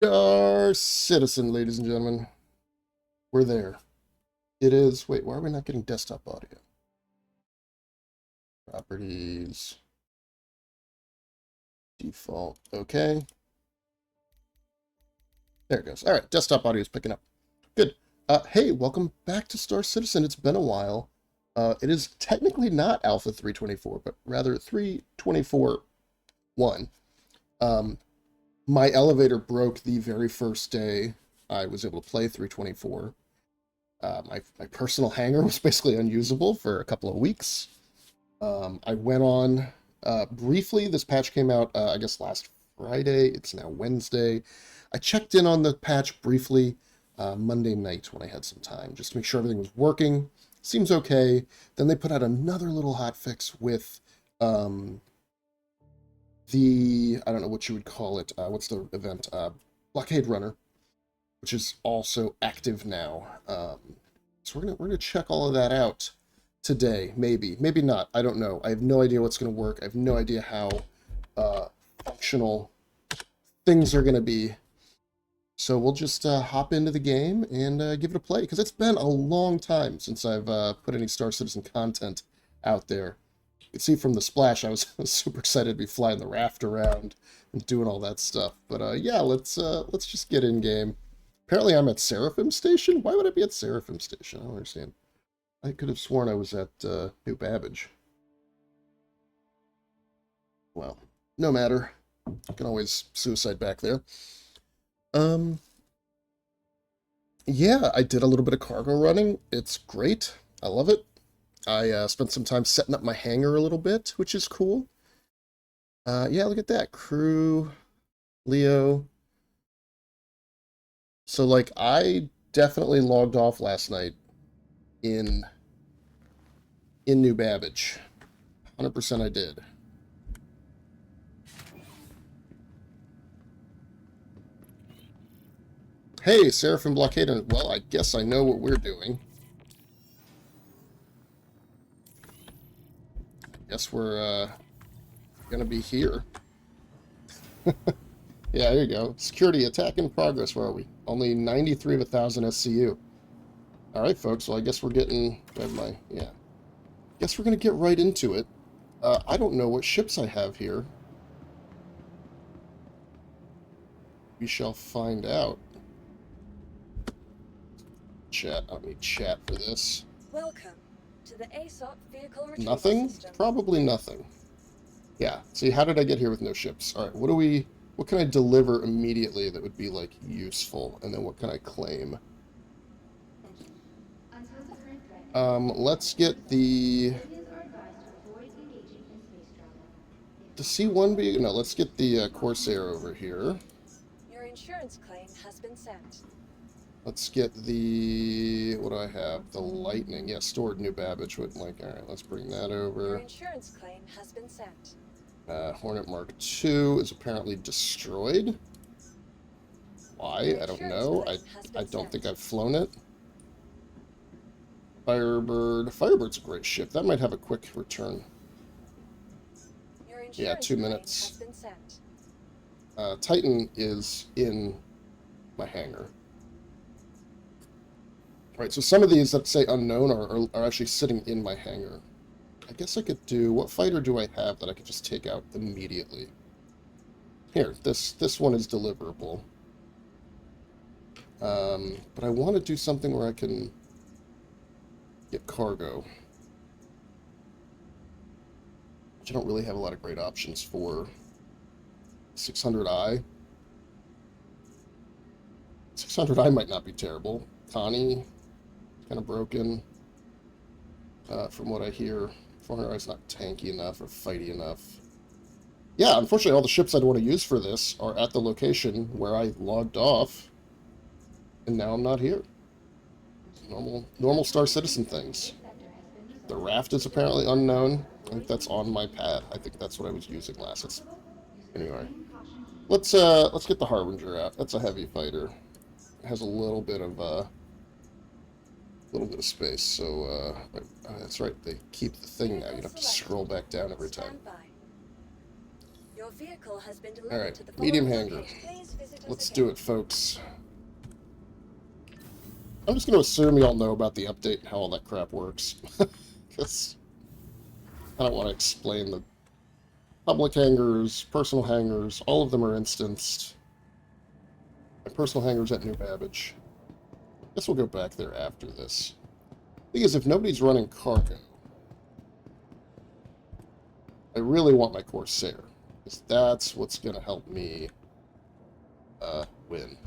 Star Citizen, ladies and gentlemen. We're there. It is... Wait, why are we not getting desktop audio? Properties. Default. Okay. There it goes. All right, desktop audio is picking up. Good. Hey, welcome back to Star Citizen. It's been a while. It is technically not Alpha 324, but rather 324.1. My elevator broke the very first day I was able to play 324. My personal hangar was basically unusable for a couple of weeks. I went on briefly. This patch came out, I guess, last Friday. It's now Wednesday. I checked in on the patch briefly Monday night when I had some time, just to make sure everything was working. Seems okay. Then they put out another little hotfix with I don't know what you would call it. What's the event? Blockade Runner, which is also active now. So we're gonna check all of that out today. Maybe not. I don't know. I have no idea what's gonna work. I have no idea how functional things are gonna be. So we'll just hop into the game and give it a play, because it's been a long time since I've put any Star Citizen content out there. You can see from the splash, I was super excited to be flying the raft around and doing all that stuff. But yeah, let's just get in game. Apparently I'm at Seraphim Station? Why would I be at Seraphim Station? I don't understand. I could have sworn I was at New Babbage. Well, no matter. I can always suicide back there. Yeah, I did a little bit of cargo running. It's great. I love it. I spent some time setting up my hangar a little bit, which is cool. Yeah, look at that. Crew, Leo. So, like, I definitely logged off last night in New Babbage. 100% I did. Hey, Seraphim blockade. Well, I guess I know what we're doing. Guess we're gonna be here. Yeah, there you go. Security attack in progress. Where are we? Only 93 of 1,000 SCU. All right, folks. Well, I guess we're getting... yeah. Guess we're gonna get right into it. I don't know what ships I have here. We shall find out. Chat. I don't need chat for this. Welcome to the ASOP vehicle retrieval Nothing? system. Probably nothing. Yeah. See, how did I get here with no ships? All right. What can I deliver immediately that would be like useful, and then what can I claim? Let's get the C-1B. No, let's get the Corsair over here. Your insurance claim has been sent. Let's get the... What do I have? The Lightning. Yeah, stored New Babbage. All right, let's bring that over. Your insurance claim has been sent. Hornet Mark II is apparently destroyed. Why? I don't know. I don't think I've flown it. Firebird. Firebird's a great ship. That might have a quick return. Yeah, 2 minutes. Has been sent. Titan is in my hangar. Right, so some of these that say unknown are actually sitting in my hangar. I guess I could do... What fighter do I have that I could just take out immediately? Here, this one is deliverable. But I want to do something where I can get cargo. Which I don't really have a lot of great options for. 600i. 600i might not be terrible. Connie, kind of broken. From what I hear, 400i is not tanky enough or fighty enough. Yeah, unfortunately, all the ships I'd want to use for this are at the location where I logged off, and now I'm not here. Normal Star Citizen things. The raft is apparently unknown. I think that's on my pad. I think that's what I was using last. Anyway, let's get the Harbinger out. That's a heavy fighter. It has a little bit of space. So that's right. They keep the thing now. You have to scroll back down every time. Your vehicle has been All delivered right, to the medium following hangar. location. Please visit let's do it, folks. I'm just going to assume y'all know about the update and how all that crap works. Because I don't want to explain the public hangars, personal hangars, all of them are instanced. My personal hangar's at New Babbage. Guess we'll go back there after this. Thing is, if nobody's running cargo, I really want my Corsair, because that's what's going to help me win.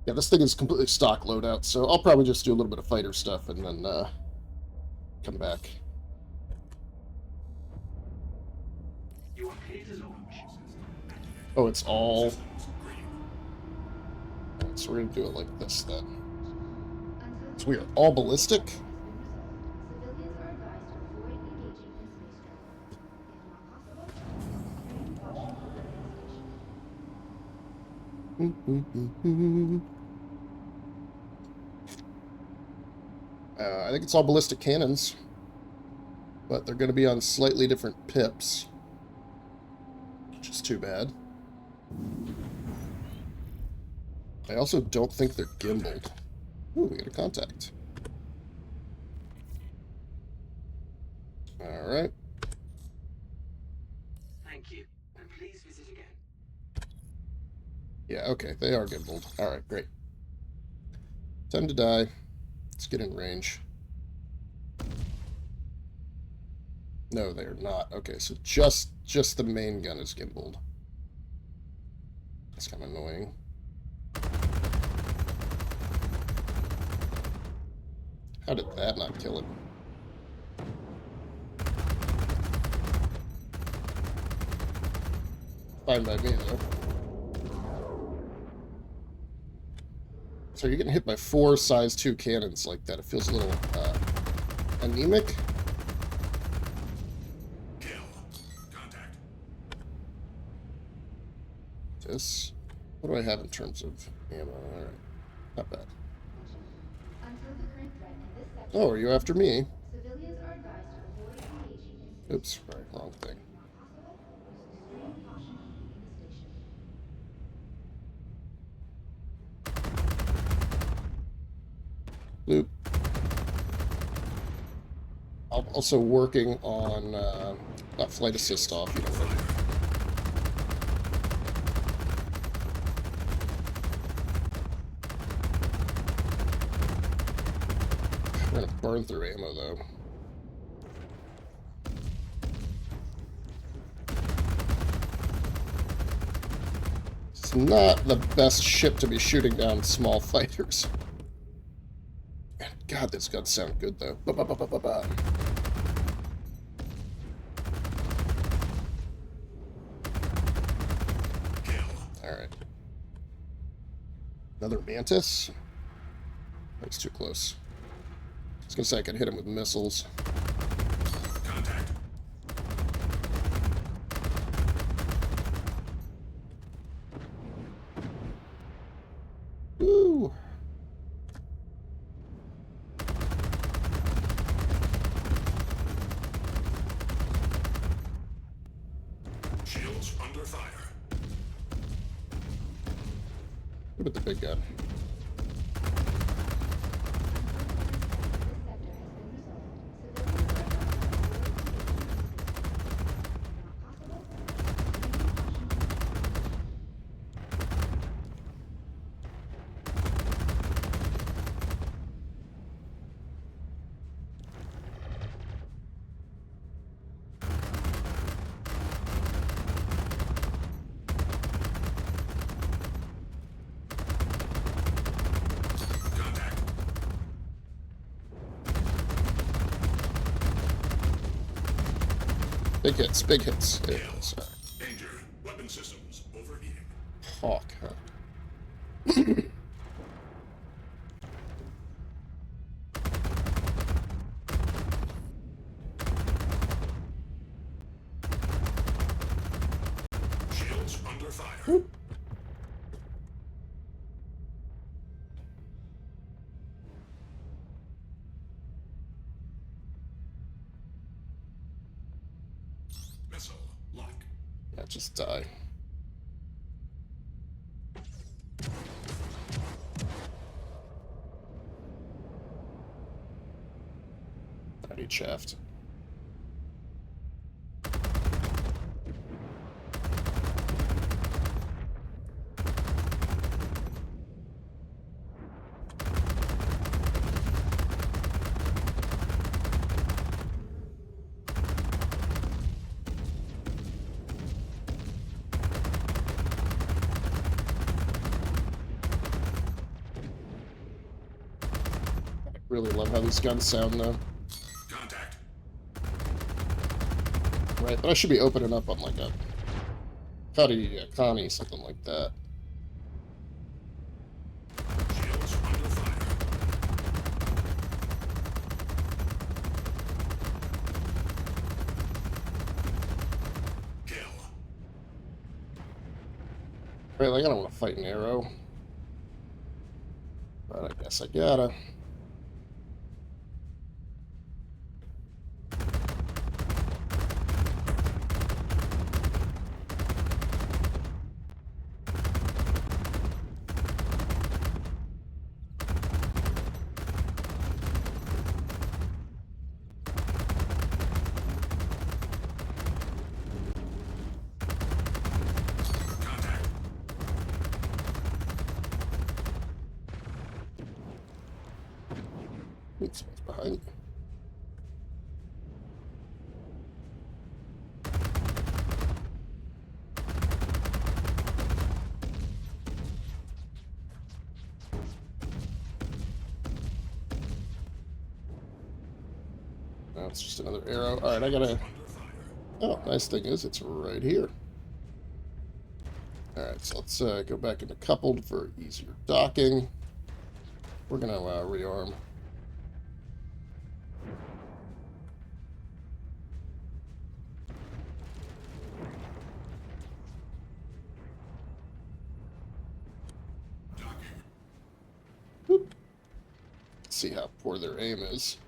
Yeah, this thing is completely stock loadout, so I'll probably just do a little bit of fighter stuff and then come back. Oh, it's all... Alright, so we're going to do it like this then. So we are all ballistic? I think it's all ballistic cannons, but they're going to be on slightly different pips, which is too bad. I also don't think they're gimbaled. Ooh, we got a contact. Alright. Thank you, and please visit again. Yeah, okay, they are gimbaled. Alright, great. Time to die. Let's get in range. No, they're not. Okay, so just the main gun is gimbaled. That's kind of annoying. How did that not kill it? Fine by me, though. So you're getting hit by 4 size 2 cannons like that. It feels a little anemic. Kill. Contact. This. What do I have in terms of ammo? Alright. Not bad. Oh, are you after me? Oops, right, wrong thing. Bloop. I'm also working on not flight assist off, you know. We're gonna burn through ammo though. It's not the best ship to be shooting down small fighters. God, this guns sound good though. Ba-ba-ba-ba-ba-ba. Alright. Another Mantis? That's too close. I was gonna say I could hit him with missiles. Contact. Woo! Shields under fire. What about the big gun? Big hits, big hits. There it is. All right. Danger. Weapon systems overheating. Hawk, huh? Shields under fire. Whoop. just die. Already chaffed. Really love how these guns sound now. Contact. Right, but I should be opening up on like a Cuddy, Connie, something like that. Shields under fire. Kill. Right, like I don't want to fight an arrow. But I guess I gotta. Contact. Wait, someone's behind you. No, it's just another arrow. Alright, I gotta... Under fire. Oh, nice thing is it's right here. Alright, so let's go back into coupled for easier docking. We're gonna rearm. Docking. Whoop. Let's see how poor their aim is.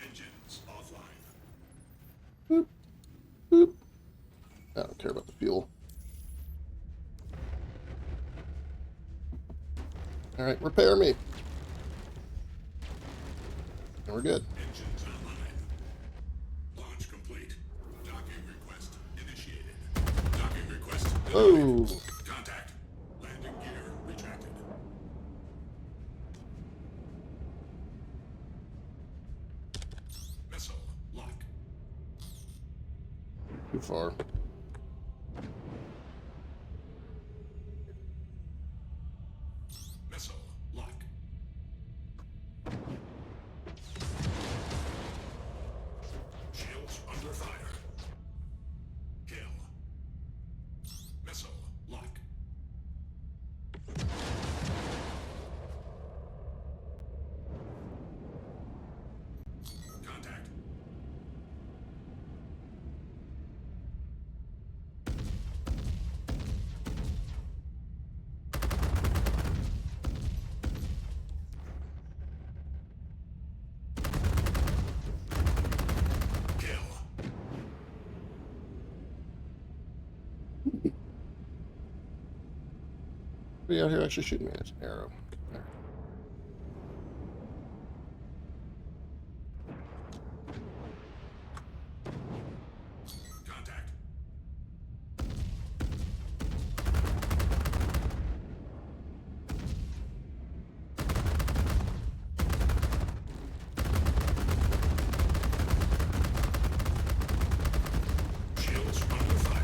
Engines offline. Boop. Boop. I don't care about the fuel. Alright, repair me. And we're good. Engines online. Launch complete. Docking request initiated. Docking request Oh, denied. Contact. Landing gear retracted. Missile lock. too far. Missile lock. Shields under fire. Kill. Missile lock. Contact. Kill. Somebody out here actually shooting me at an arrow. There. Contact. Shields under fire.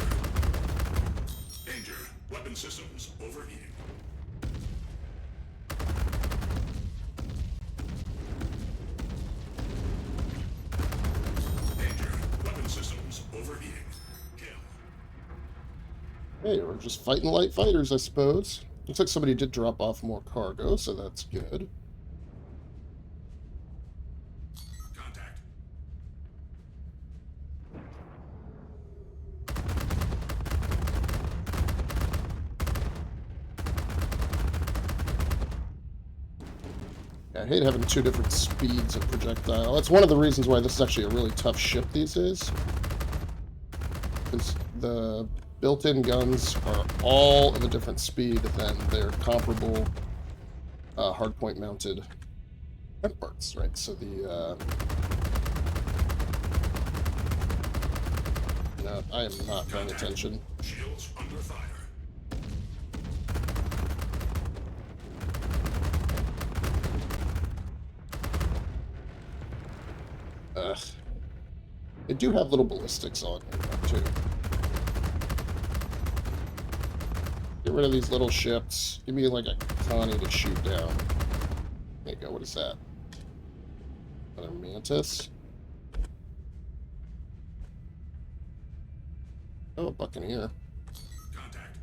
Danger. Weapon systems overheating. Danger. Weapon systems overheating. Kill. Hey, we're just fighting light fighters, I suppose. Looks like somebody did drop off more cargo, so that's good. Contact. Yeah, I hate having two different speeds of projectile. That's one of the reasons why this is actually a really tough ship these days. Because the built-in guns are all of a different speed than their comparable hardpoint mounted counterparts, right? So the no, I am not paying attention. Shields under fire. Ugh. They do have little ballistics on here, too. Get rid of these little ships. Give me like a Connie to shoot down. There you go. What is that? Another Mantis? Oh, a Buccaneer. Contact.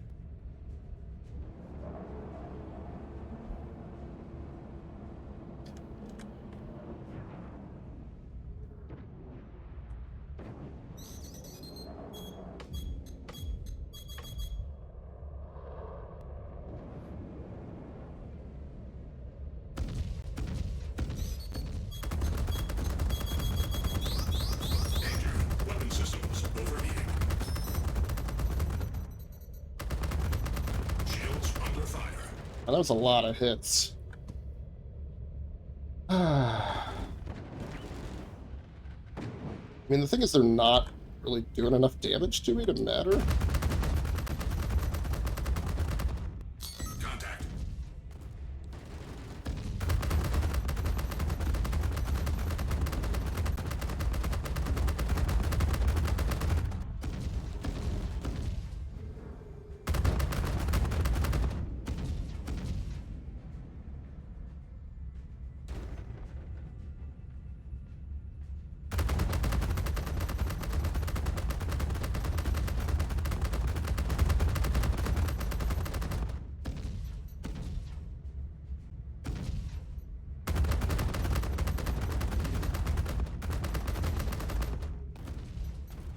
Danger. Weapon systems overheating. Shields under fire. Oh, that was a lot of hits. I mean, the thing is, they're not really doing enough damage to me to matter. Contact.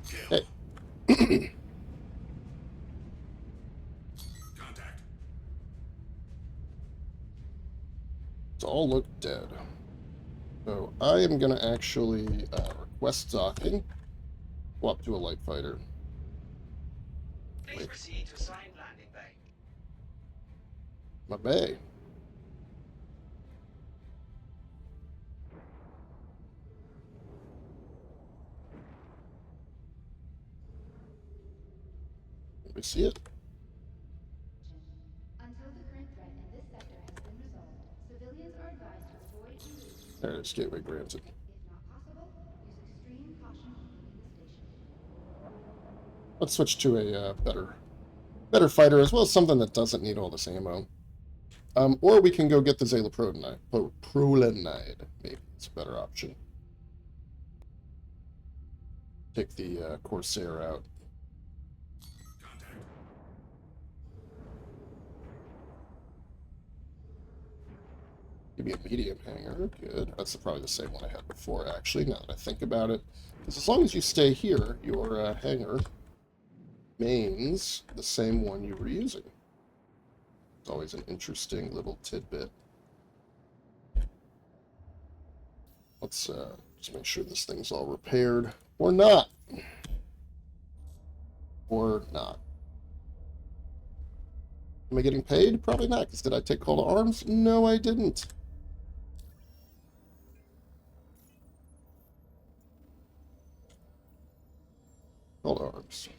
Kill. Hey. Contact. It's all look dead. So I am going to actually request docking. Go up to a light fighter. Please Wait. proceed to assigned landing bay. My bay. Let me see it. Until the current threat in this sector has been resolved, civilians are advised to avoid engagement. There it is. Gateway granted. If not possible, use extreme caution when leaving the station. Let's switch to a better fighter, as well as something that doesn't need all this ammo. Or we can go get the Zalaprolinide. Prolinide, maybe. It's a better option. Take the Corsair out. Contact. Give me a medium hangar. Good. That's probably the same one I had before, actually, now that I think about it. Because as long as you stay here, your hangar remains the same one you were using. It's always an interesting little tidbit. Let's just make sure this thing's all repaired. Or not. Or not. Am I getting paid? Probably not, because did I take call to arms? No, I didn't. Call to arms.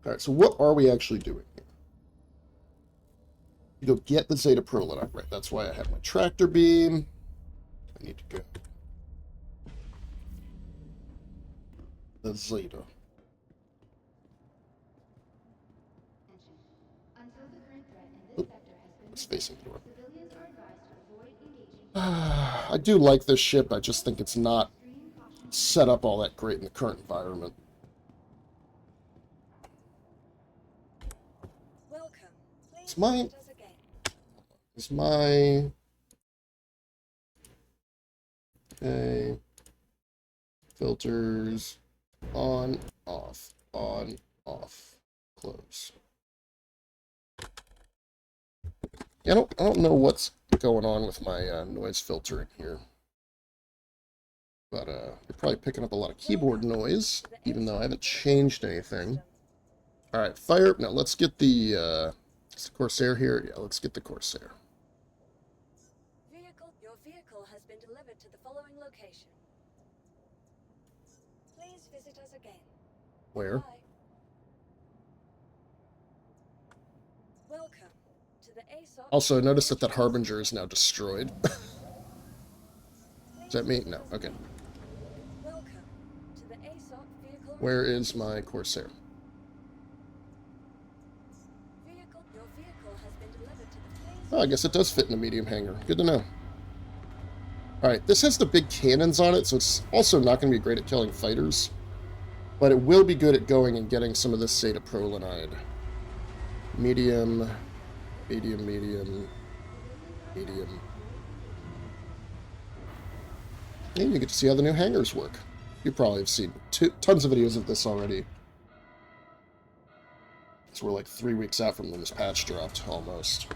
Alright, so what are we actually doing here? You go get the Zeta Prolinide, right? That's why I have my tractor beam. I need to go. The Zeta. Attention. Until the current threat in this sector has been It's resolved, facing the door. civilians are advised to avoid engaging I do like this ship. I just think it's not extreme caution. set up all that great in the current environment. Welcome. Please It's mine. visit us again. Is my... Okay. Filters. On, off. On, off. Close. I don't know what's going on with my noise filtering here. But you're probably picking up a lot of keyboard noise, even though I haven't changed anything. Alright, fire. Now let's get the Corsair here. Yeah, let's get the Corsair. Your vehicle has been delivered to the following location. Please visit us again. Where? Bye. Welcome to the ASOP. Also, notice that Harbinger is now destroyed. Does that mean? No. Okay. Welcome to the ASOP vehicle. Where is my Corsair? Your vehicle has been delivered to the place. Oh, I guess it does fit in a medium hangar. Good to know. Alright, this has the big cannons on it, so it's also not going to be great at killing fighters. But it will be good at going and getting some of this Zeta-Prolinide. Medium, medium, medium, medium. And you get to see how the new hangars work. You probably have seen tons of videos of this already. So we're like 3 weeks out from when this patch dropped, almost.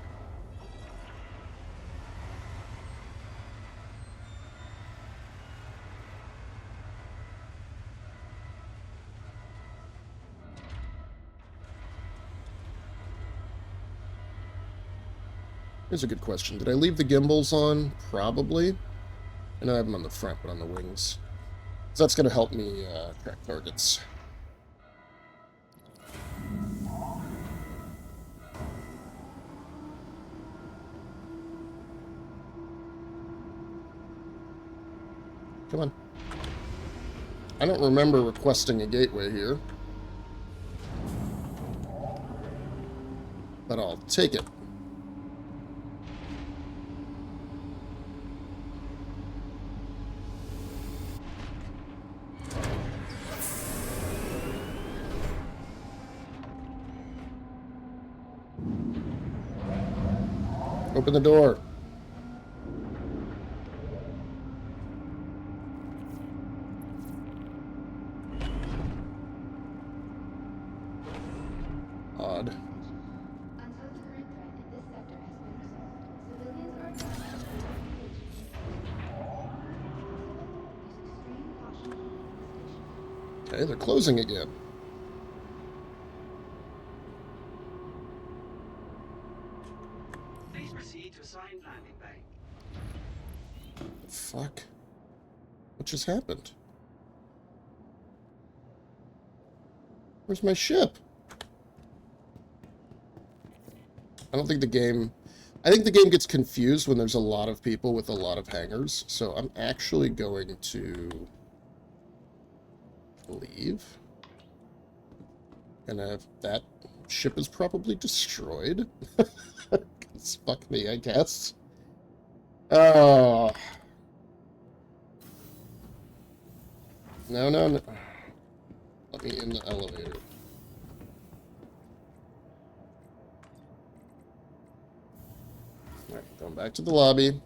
Here's a good question. Did I leave the gimbals on? Probably. I know I have them on the front, but on the wings. So that's going to help me track targets. Come on. I don't remember requesting a gateway here. But I'll take it. Open the door. Odd. Until the current threat in this sector has been resolved, civilians are advised to avoid engagement. Use extreme caution on the station. Okay, they're closing again. Please proceed to assigned landing bay. Fuck. What just happened? Where's my ship? I don't think the game... I think the game gets confused when there's a lot of people with a lot of hangars. So I'm actually going to leave. And that ship is probably destroyed. Fuck me, I guess. Oh. No, no, no. Let me in the elevator. Alright, going back to the lobby.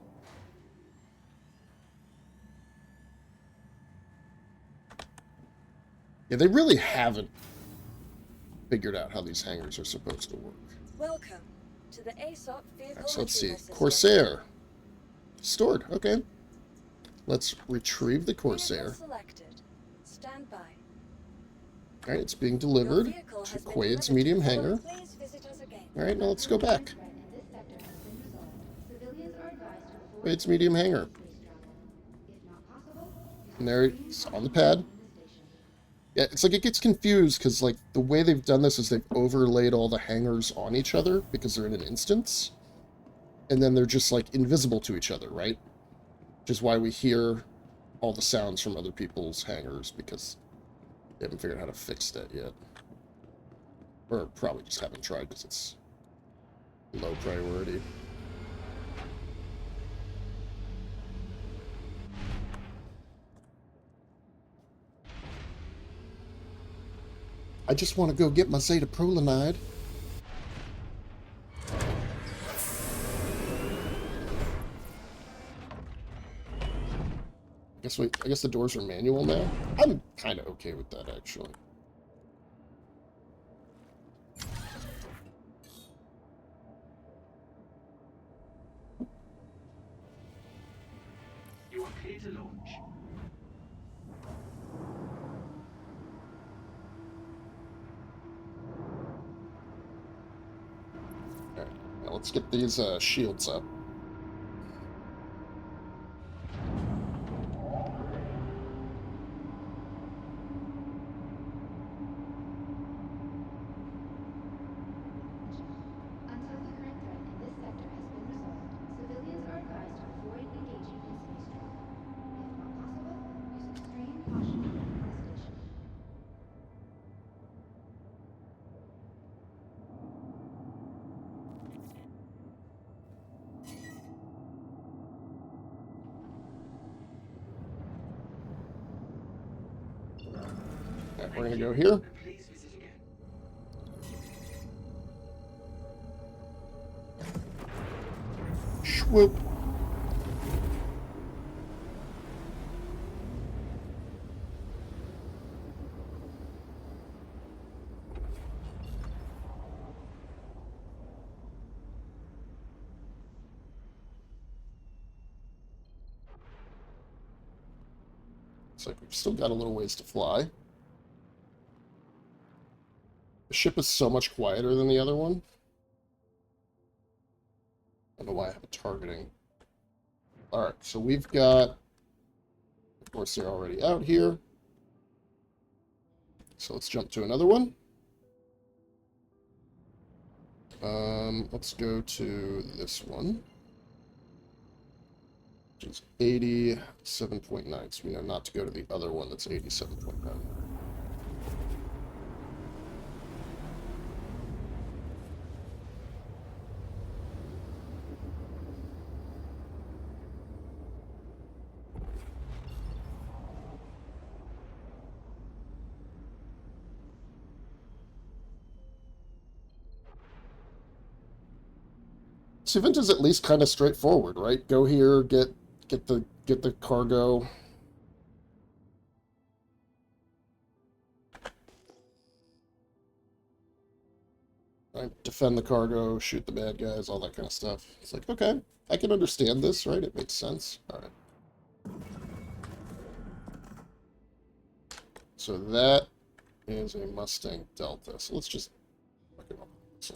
Yeah, they really haven't figured out how these hangars are supposed to work. Welcome to the ASOP vehicle. Alright, so let's see. retrieval system. Corsair. Stored. Okay. Let's retrieve the Vehicle Corsair. selected. Stand by. Alright, it's being Your delivered vehicle to has been Quade's delivered to medium the following- hangar. Please visit us again. Alright, now let's go back. Threat in this sector has been resolved. Civilians are advised to avoid Quade's medium hangar. space travel. If not possible, use And there it's on the pad. on the station. Yeah, it's like it gets confused because like the way they've done this is they've overlaid all the hangars on each other because they're in an instance. And then they're just like invisible to each other, right? Which is why we hear all the sounds from other people's hangars because they haven't figured out how to fix that yet. Or probably just haven't tried because it's low priority. I just want to go get my Zeta-Prolinide. I guess the doors are manual now. I'm kind of okay with that, actually. to launch. Alright, now let's get these shields up. Until the current threat in this sector has been resolved, civilians are advised to avoid engaging in space travel. If not possible, use extreme caution when leaving the station. Alright, we're gonna go here. Please visit again. Swoop. Looks like we've still got a little ways to fly. The ship is so much quieter than the other one. I don't know why I have a targeting. Alright, so we've got... Of course, they're already out here. So let's jump to another one. Let's go to this one. Which is 87.9. So we know not to go to the other one that's 87.9. This event is at least kind of straightforward, right? Go here, get the cargo. Right? Defend the cargo, shoot the bad guys, all that kind of stuff. It's like, okay, I can understand this, right? It makes sense. All right. So that is a Mustang Delta. So let's just look it up. So.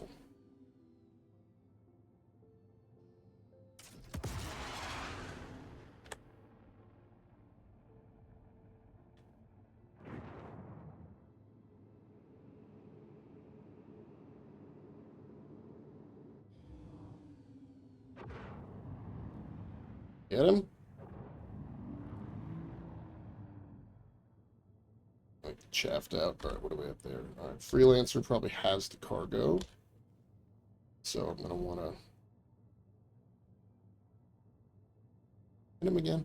Get him? Like chaffed out. Alright, what do we have there? Alright, Freelancer probably has the cargo. So I'm gonna wanna hit him again.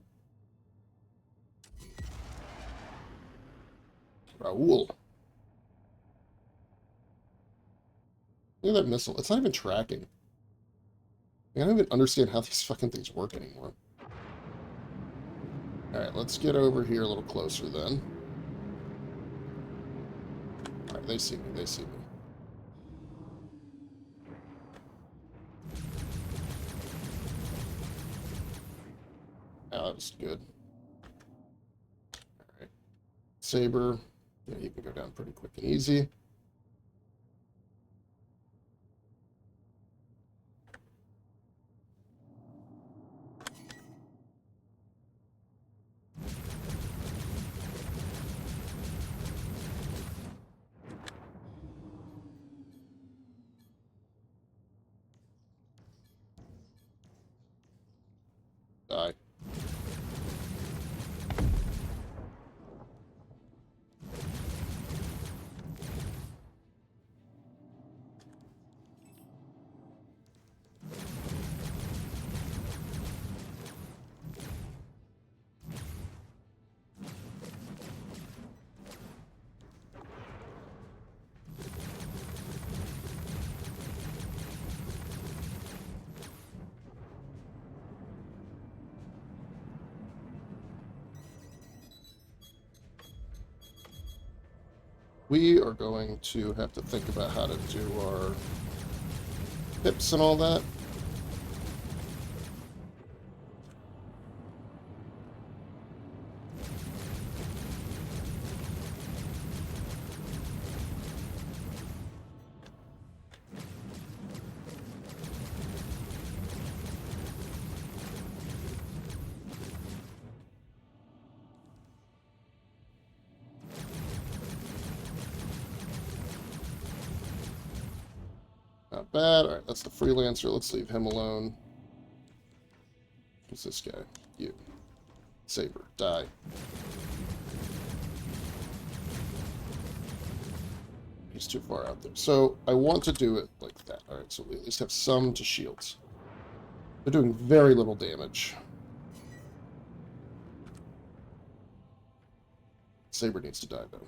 Raoul. Look at that missile. It's not even tracking. I don't even understand how these fucking things work anymore. Alright, let's get over here a little closer then. Alright, they see me, they see me. Oh, that was good. Alright. Saber. Yeah, you can go down pretty quick and easy. Die. We are going to have to think about how to do our pips and all that. bad. Alright, that's the freelancer. Let's leave him alone. Who's this guy? You. Saber. Die. He's too far out there. So, I want to do it like that. Alright, so we at least have some to shields. They're doing very little damage. Saber needs to die, though.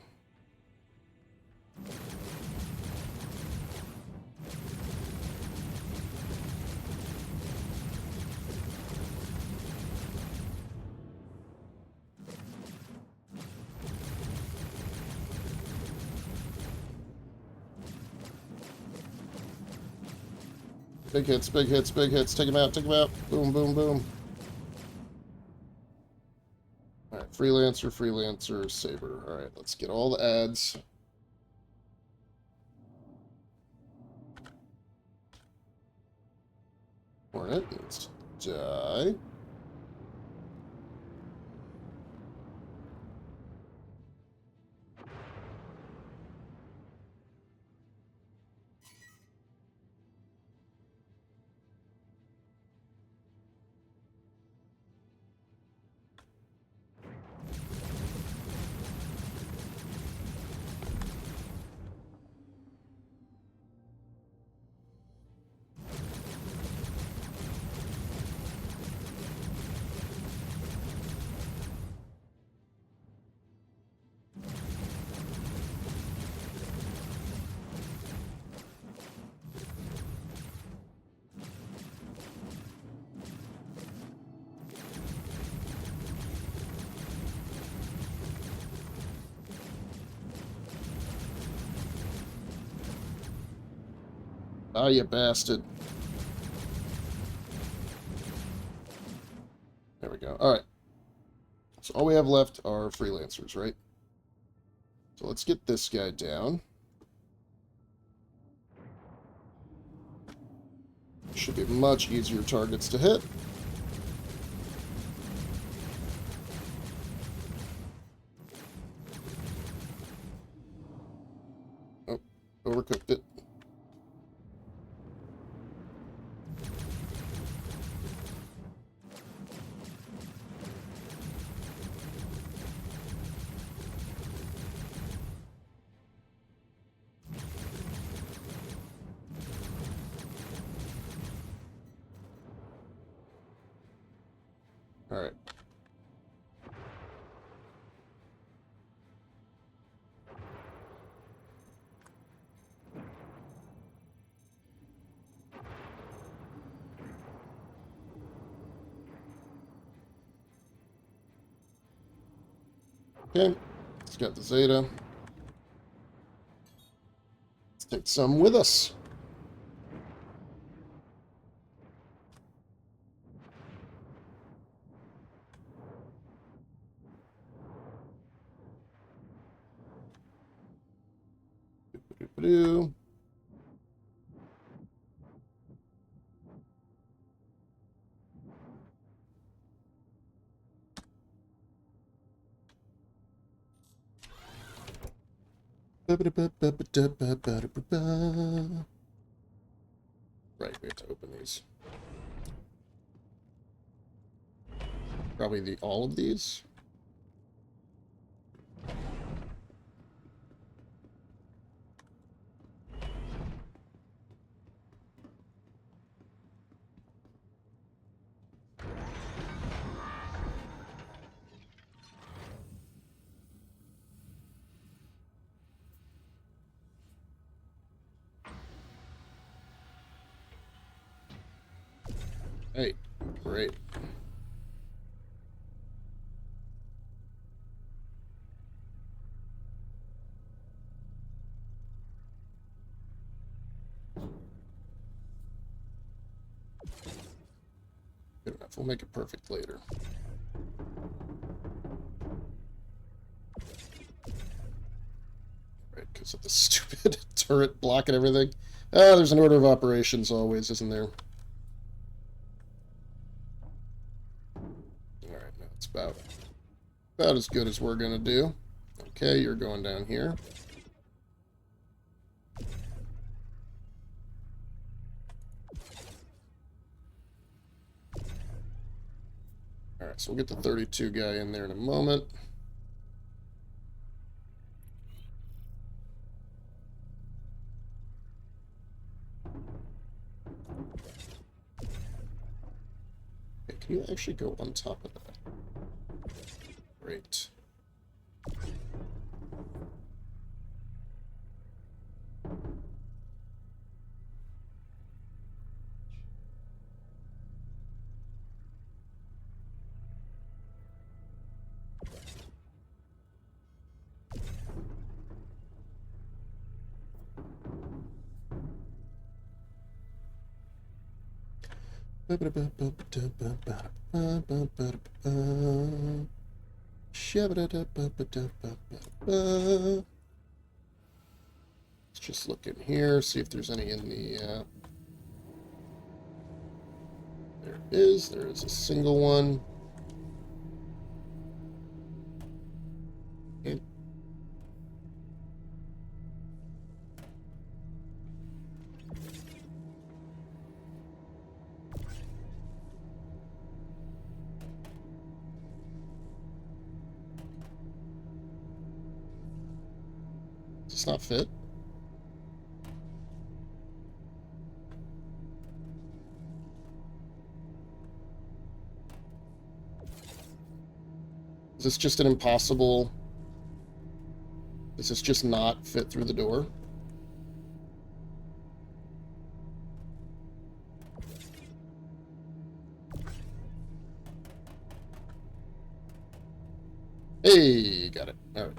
Big hits, big hits, big hits. Take him out, take him out. Boom, boom, boom. Alright, freelancer, freelancer, saber. Alright, let's get all the ads. Hornet needs to die. Ah, you bastard. There we go. Alright. So all we have left are freelancers, right? So let's get this guy down. Should be much easier targets to hit. Oh, overcooked it. All right. Okay, let's get the Zeta. Let's take some with us. Doo-doo-doo. Right, we have to open these. Probably all of these. Hey, great. Good enough. We'll make it perfect later. Right, because of the stupid turret blocking everything. Ah, there's an order of operations always, isn't there? Alright, now it's about as good as we're gonna do. Okay, you're going down here. Alright, so we'll get the 32 guy in there in a moment. Okay, can you actually go on top of that? Great. Let's just look in here, see if there's any in the... There is. There is a single one. Okay. Does this not fit? Is this just an impossible... Does this just not fit through the door? Hey, got it. All right.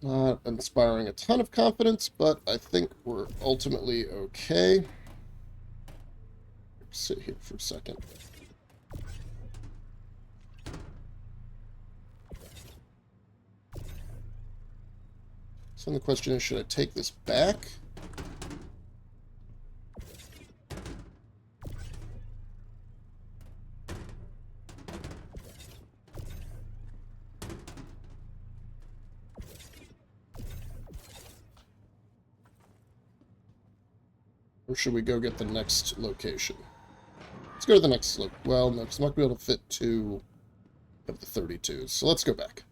Not inspiring a ton of confidence, but I think we're ultimately okay. Sit here for a second. So then the question is, should I take this back? Or should we go get the next location? Let's go to the next well, no, because I'm not going to be able to fit 2 of the 32s. So let's go back.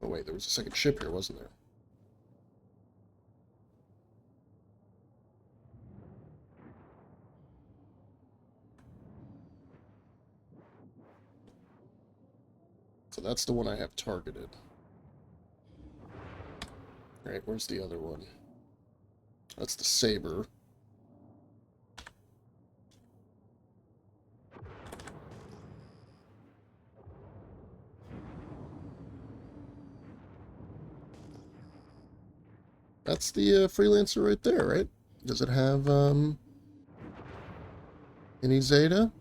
Oh wait, there was a second ship here, wasn't there? So that's the one I have targeted. Alright, where's the other one? That's the Saber. That's the Freelancer right there, right? Does it have any Zeta?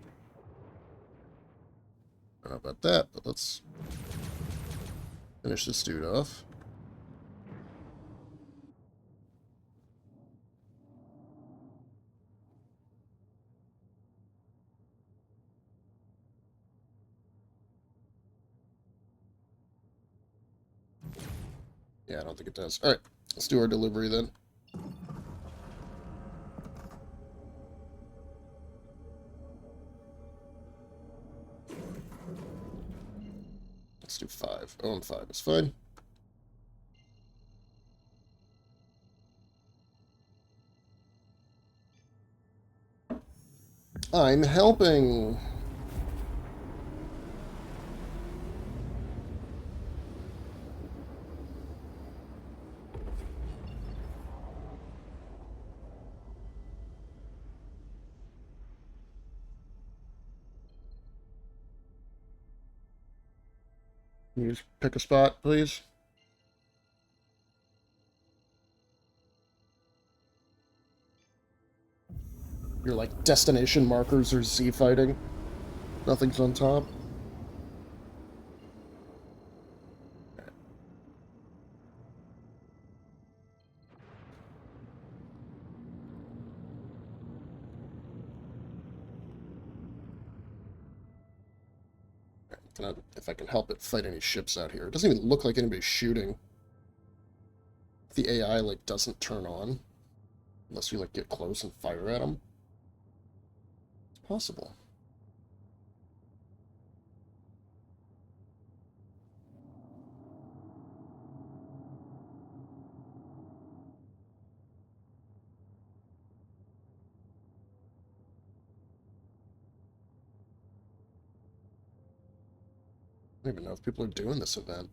I don't know about that, but let's finish this dude off. Yeah, I don't think it does. Alright, let's do our delivery then. Let's do 5. Oh, and 5 is fine. I'm helping. Can you just pick a spot, please? Your, like, destination markers are Z fighting. Nothing's on top. If I can help it fight any ships out here. It doesn't even look like anybody's shooting. The AI, like, doesn't turn on. Unless you, like, get close and fire at them. It's possible. I don't even know if people are doing this event.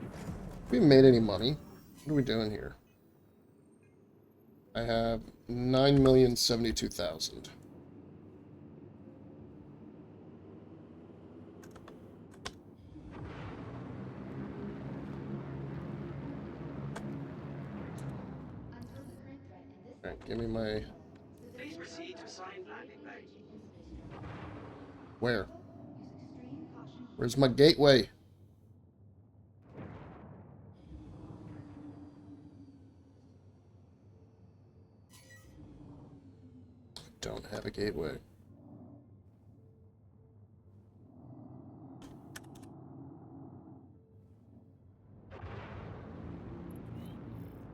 Have we made any money? What are we doing here? I have 9,072,000. Until the current threat in this Alright, sector give me has my... been resolved, Please civilians proceed are to assigned advised landing bay. engaging in spacecraft. Where? Use extreme caution. Where's my gateway? Don't have a gateway.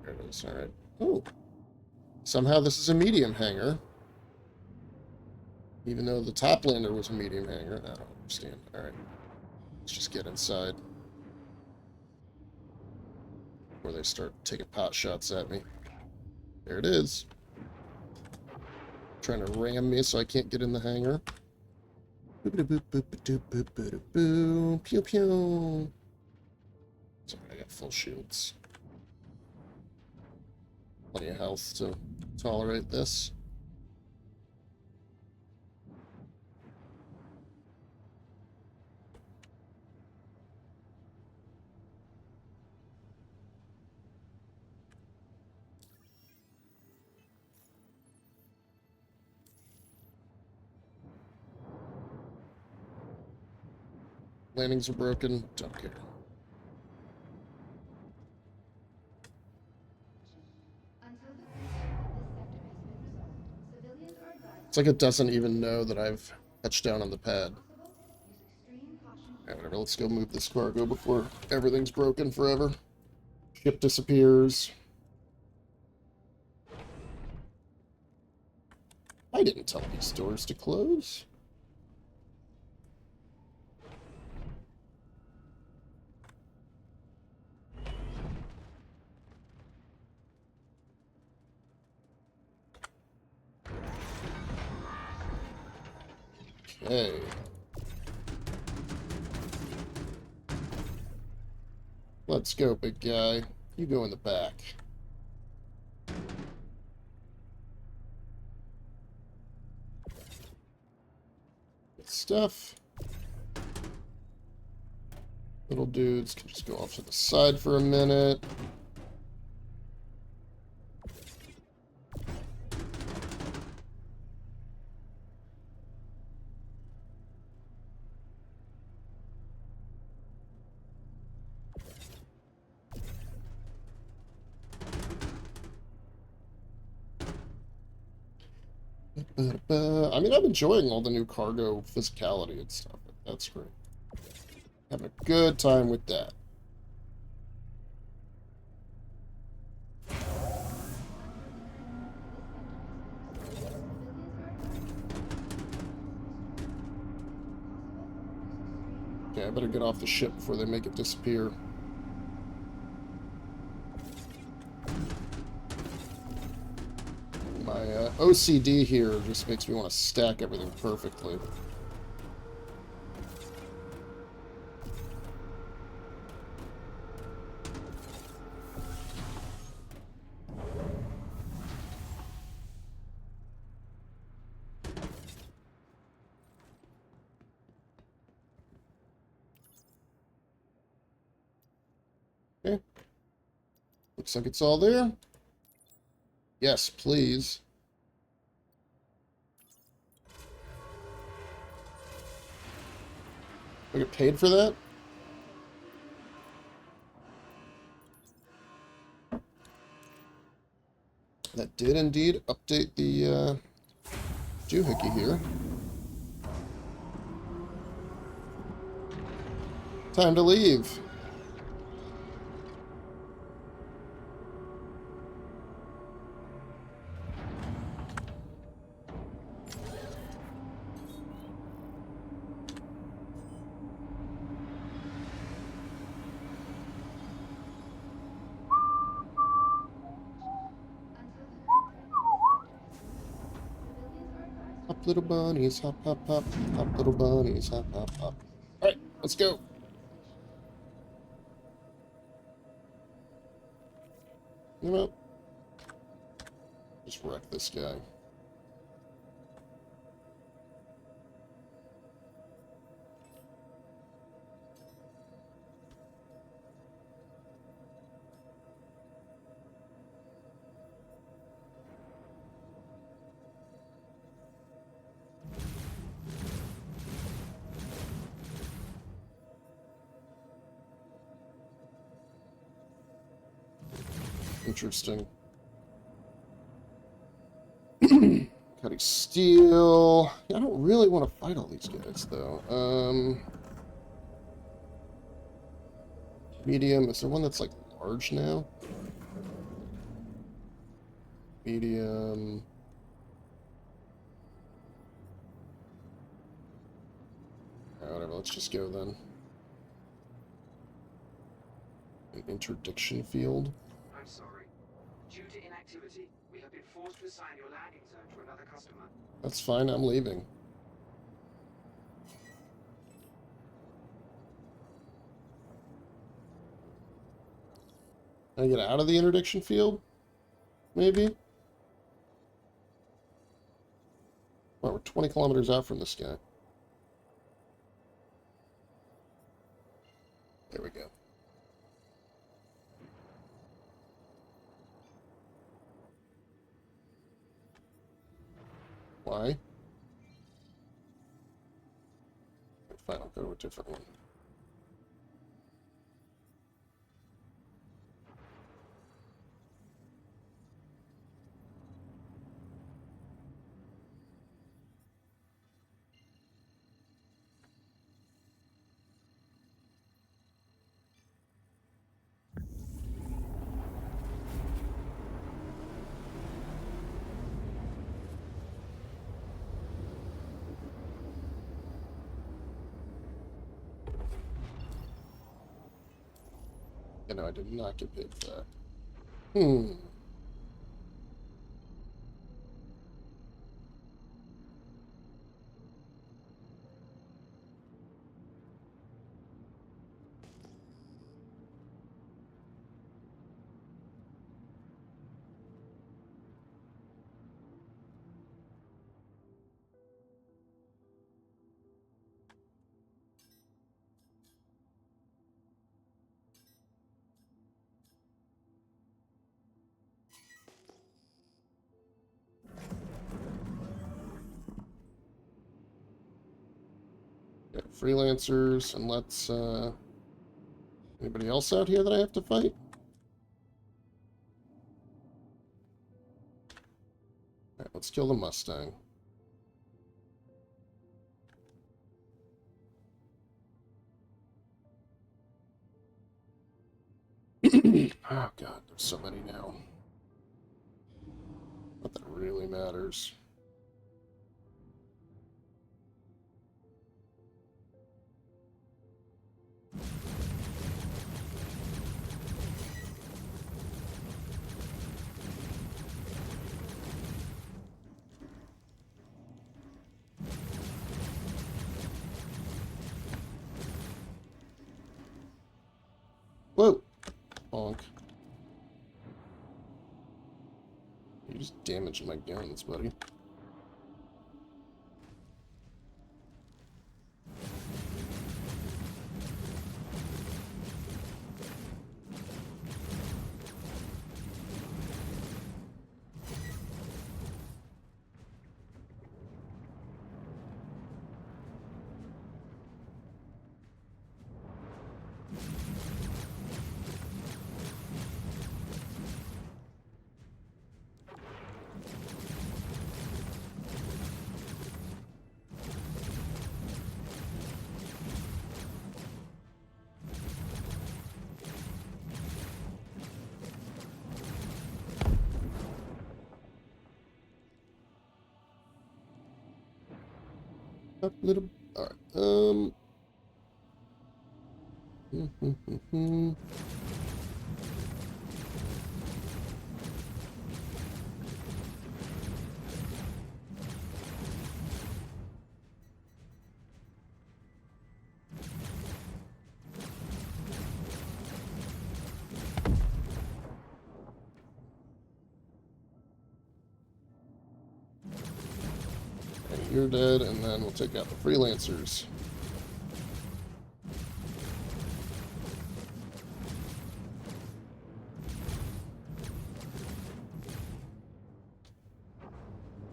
There it is, alright. Oh! Somehow this is a medium hangar. Even though the top lander was a medium hangar. I don't understand. Alright. Let's just get inside. Before they start taking pot shots at me. There it is. Trying to ram me so I can't get in the hangar. Pew pew. Sorry, I got full shields. Plenty of health to tolerate this. Landings are broken. Don't care. Until the current threat in this sector has been resolved, civilians are advised It's like it doesn't even know that I've touched down on the pad. possible. Use extreme caution. Alright, whatever. Let's go move this cargo before everything's broken forever. Ship disappears. I didn't tell these doors to close. Okay. Let's go, big guy. You go in the back. Good stuff. Little dudes can just go off to the side for a minute. I mean, I'm enjoying all the new cargo physicality and stuff. That's great. Having a good time with that. Okay, I better get off the ship before they make it disappear. My OCD here just makes me want to stack everything perfectly. Okay. Looks like it's all there. Yes, please. I get paid for that? That did indeed update the doohickey here. Time to leave. Hop, little bunnies, hop, hop, hop. Hop, little bunnies, hop, hop, hop. Alright, let's go. You know, just wreck this guy. Interesting. Cutting steel. I don't really want to fight all these guys, though. Medium. Is there one that's, like, large now? Medium. Alright, whatever. Let's just go, then. An interdiction field. I'm sorry. Due to inactivity, we have been forced to assign your landing zone to another customer. That's fine. I'm leaving. Can I get out of the interdiction field? Maybe? Well, we're 20 kilometers out from this guy. There we go. Why? Fine, I'll go to a different one. You know, I did not get paid for that. Yeah, freelancers, and let's, anybody else out here that I have to fight? Alright, let's kill the Mustang. Oh god, there's so many now. Not that really matters. Whoa! Bonk. You just damaged my guns, buddy. Up little. All right. And you're dead, and then we'll take out the freelancers.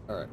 All right.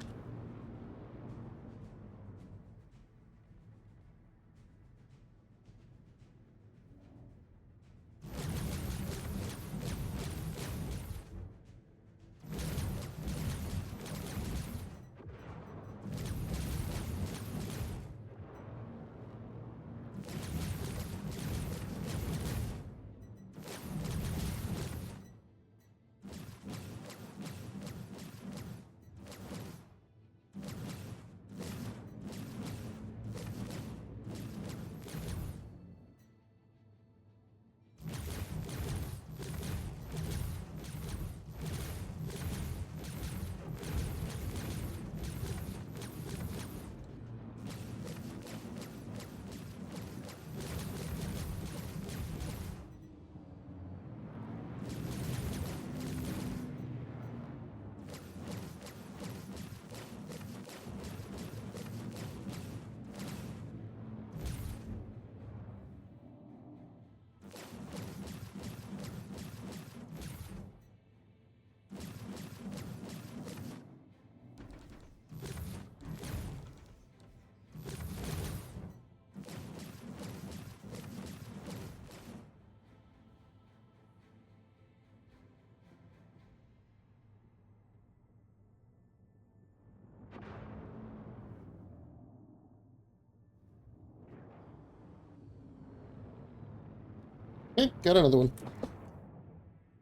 Okay, got another one. That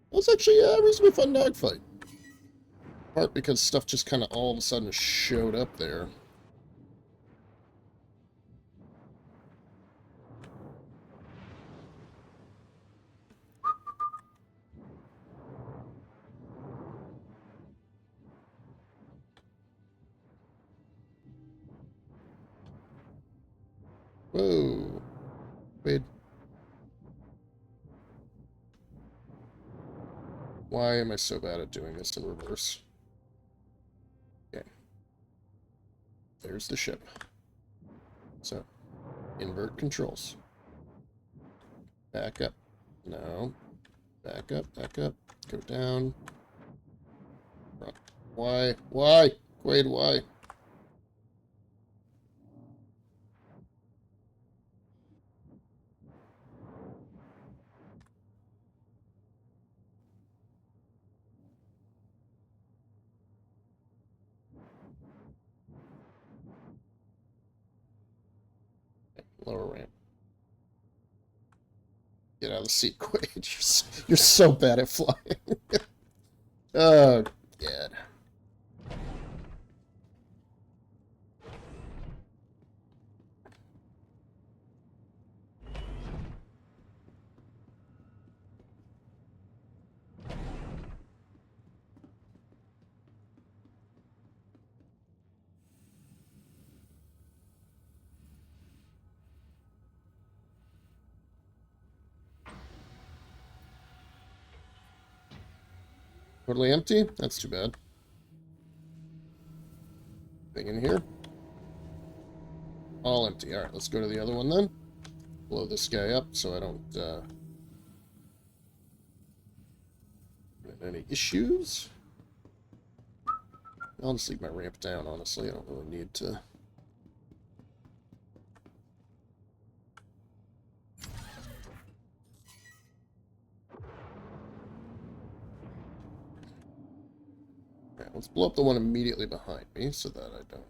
was actually a reasonably fun dogfight. Part because stuff just kind of all of a sudden showed up there. Whoa. Wait. Why am I so bad at doing this in reverse? Okay. There's the ship. So, invert controls. Back up. No. Back up, back up. Go down. Front. Why? Why? Quade, why? Lower ramp. Get out of the seat, Quade. You're so bad at flying. Oh, God. Totally empty? That's too bad. Thing in here? All empty. Alright, let's go to the other one then. Blow this guy up so I don't have any issues. I'll just leave my ramp down, honestly. I don't really need to. Alright, let's blow up the one immediately behind me so that I don't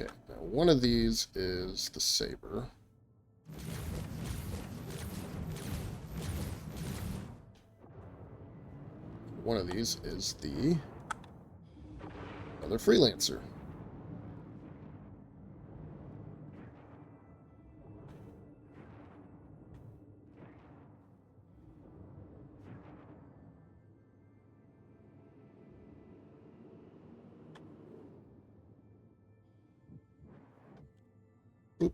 Okay, now one of these is the saber. One of these is the other freelancer. Boop.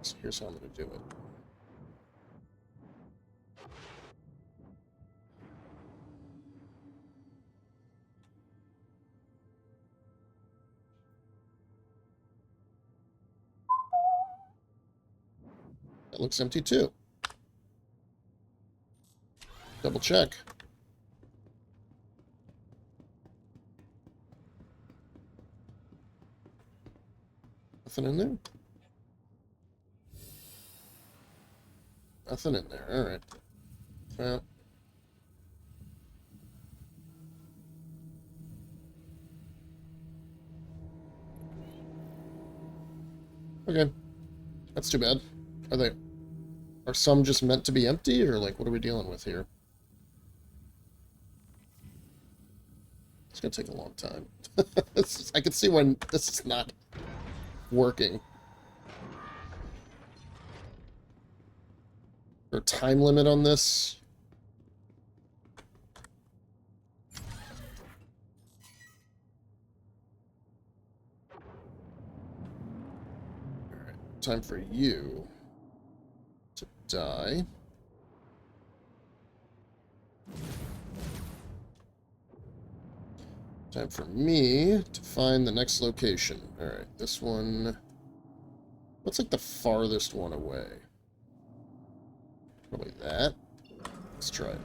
So here's how I'm going to do it. That looks empty too. Double check. Nothing in there? Nothing in there. Alright. Well. Okay. That's too bad. Are some just meant to be empty, or like what are we dealing with here? It's gonna take a long time. I can see when this is not working. Is there a time limit on this? Alright, time for you to die. Time for me to find the next location. Alright, this one... What's like the farthest one away? Probably that. Let's try it.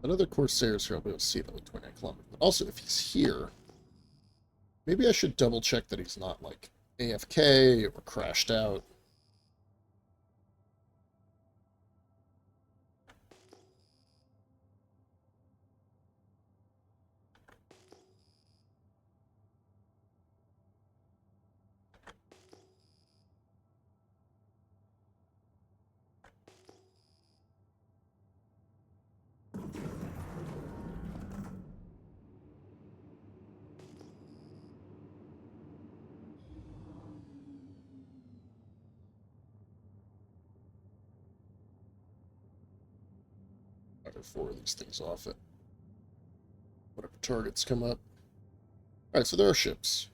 Another Corsairs here, I'll be able to see it only 29 kilometers. But also, if he's here, maybe I should double check that he's not, like, AFK or crashed out. Fire 4 of these things off it. Whatever targets come up. Alright, so there are ships.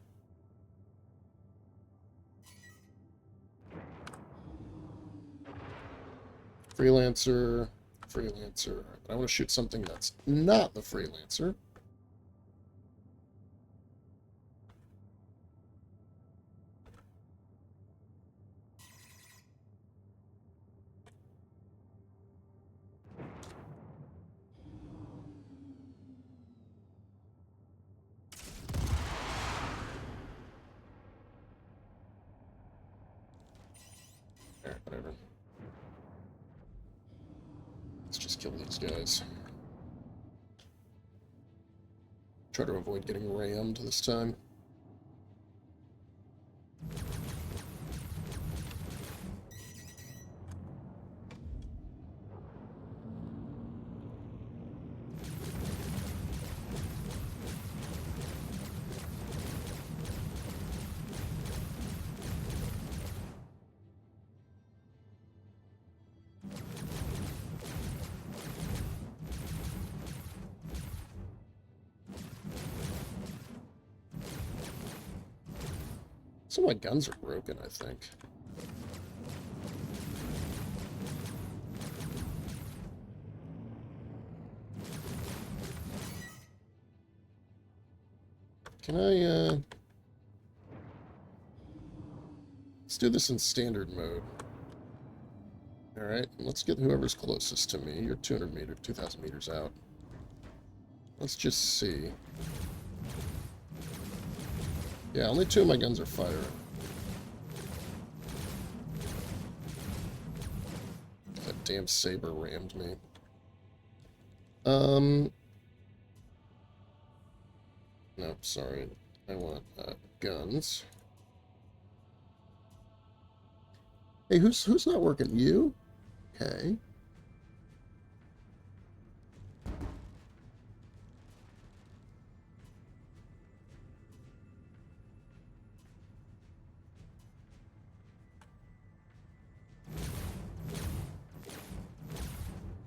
Freelancer, Freelancer. I want to shoot something that's not the Freelancer. Alright, whatever. Let's just kill these guys. Try to avoid getting rammed this time. Some of my guns are broken, I think. Can I, let's do this in standard mode. Alright, let's get whoever's closest to me. You're 2,000 meters out. Let's just see. Yeah, only 2 of my guns are firing. That damn saber rammed me. Nope, sorry. I want guns. Hey, who's not working? You? Okay.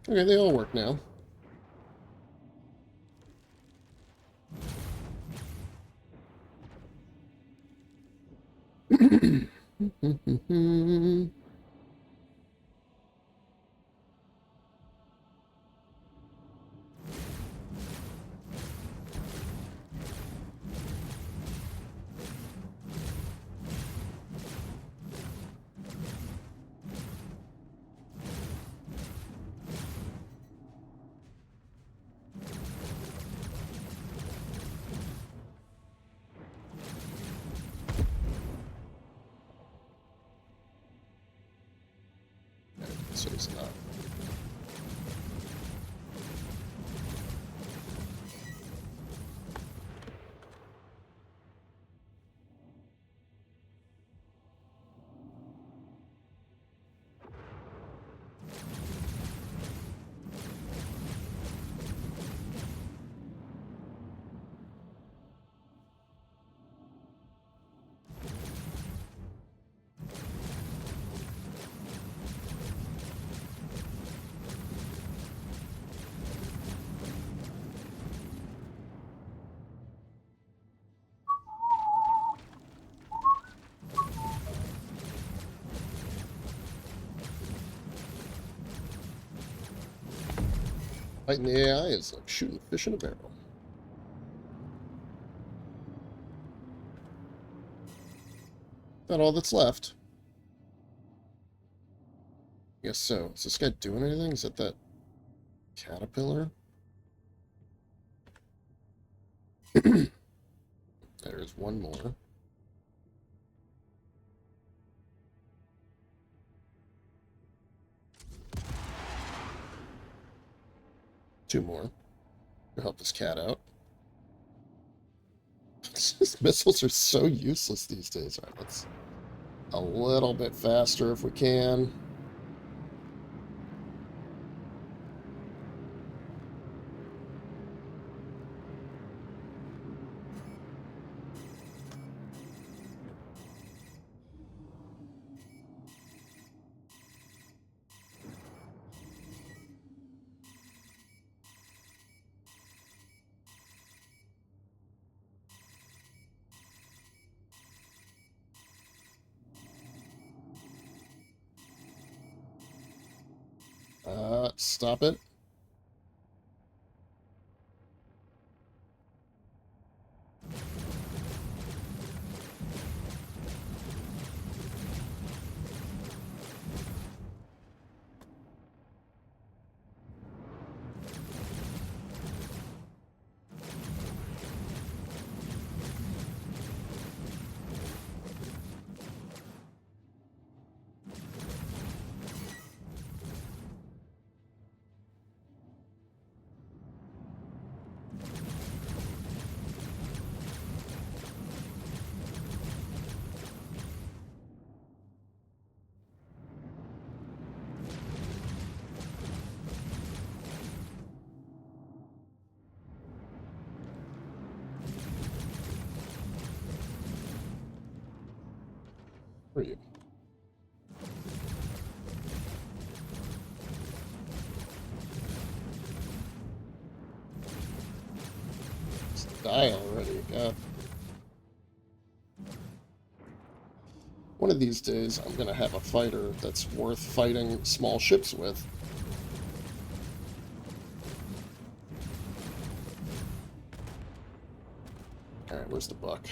Okay, they all work now. So he's not. Fighting the AI is like shooting fish in a barrel. Not all that's left. Guess so. Is this guy doing anything? Is that caterpillar? There's one more. Two more to help this cat out. These missiles are so useless these days. All right, let's a little bit faster if we can. Stop it. For you. Just die already, God. One of these days, I'm gonna have a fighter that's worth fighting small ships with. Alright, where's the buck?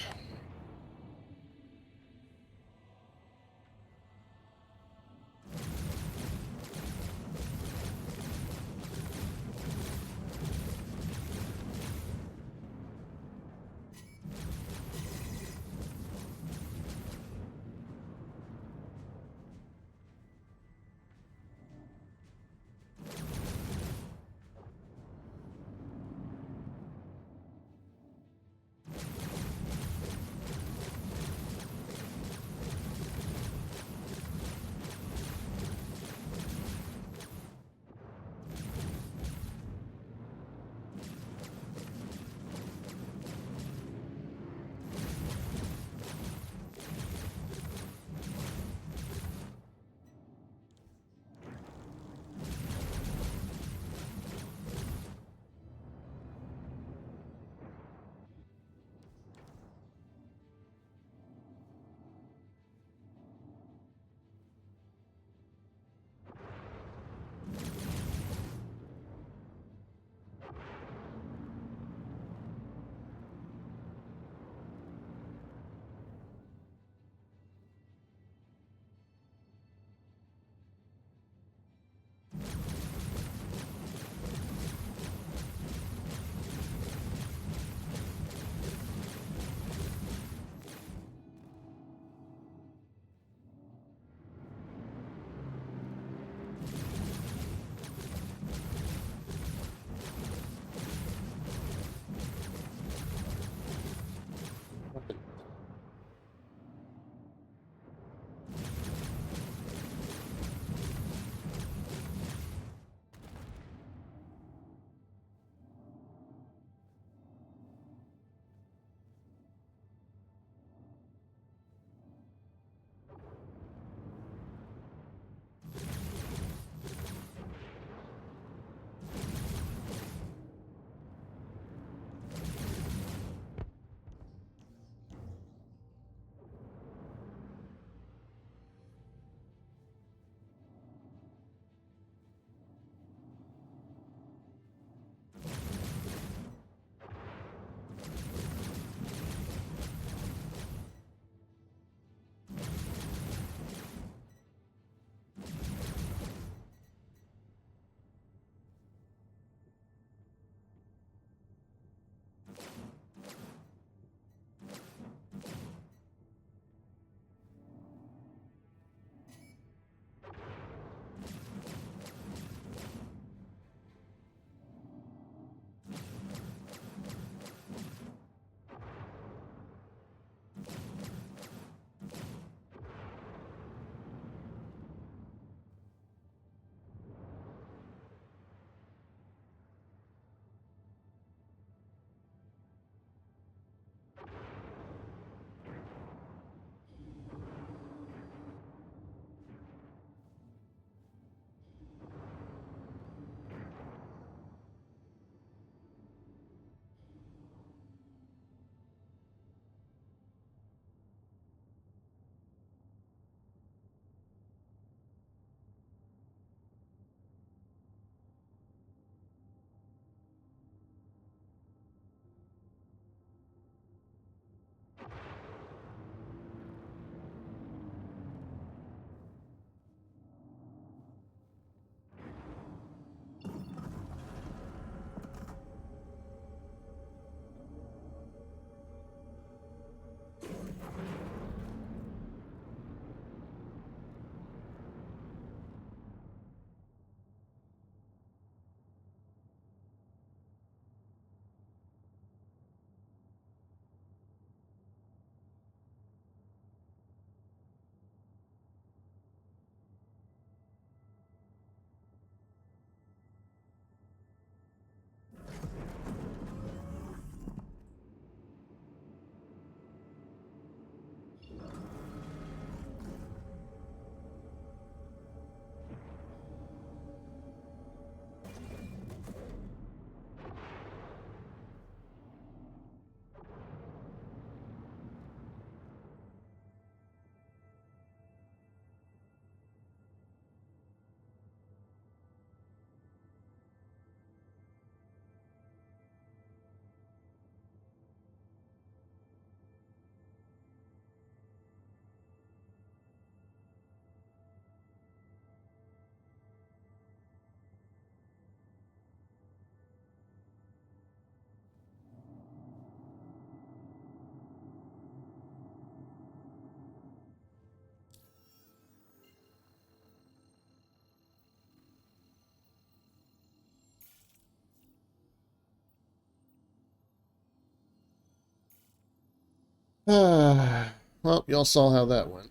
Well, y'all saw how that went.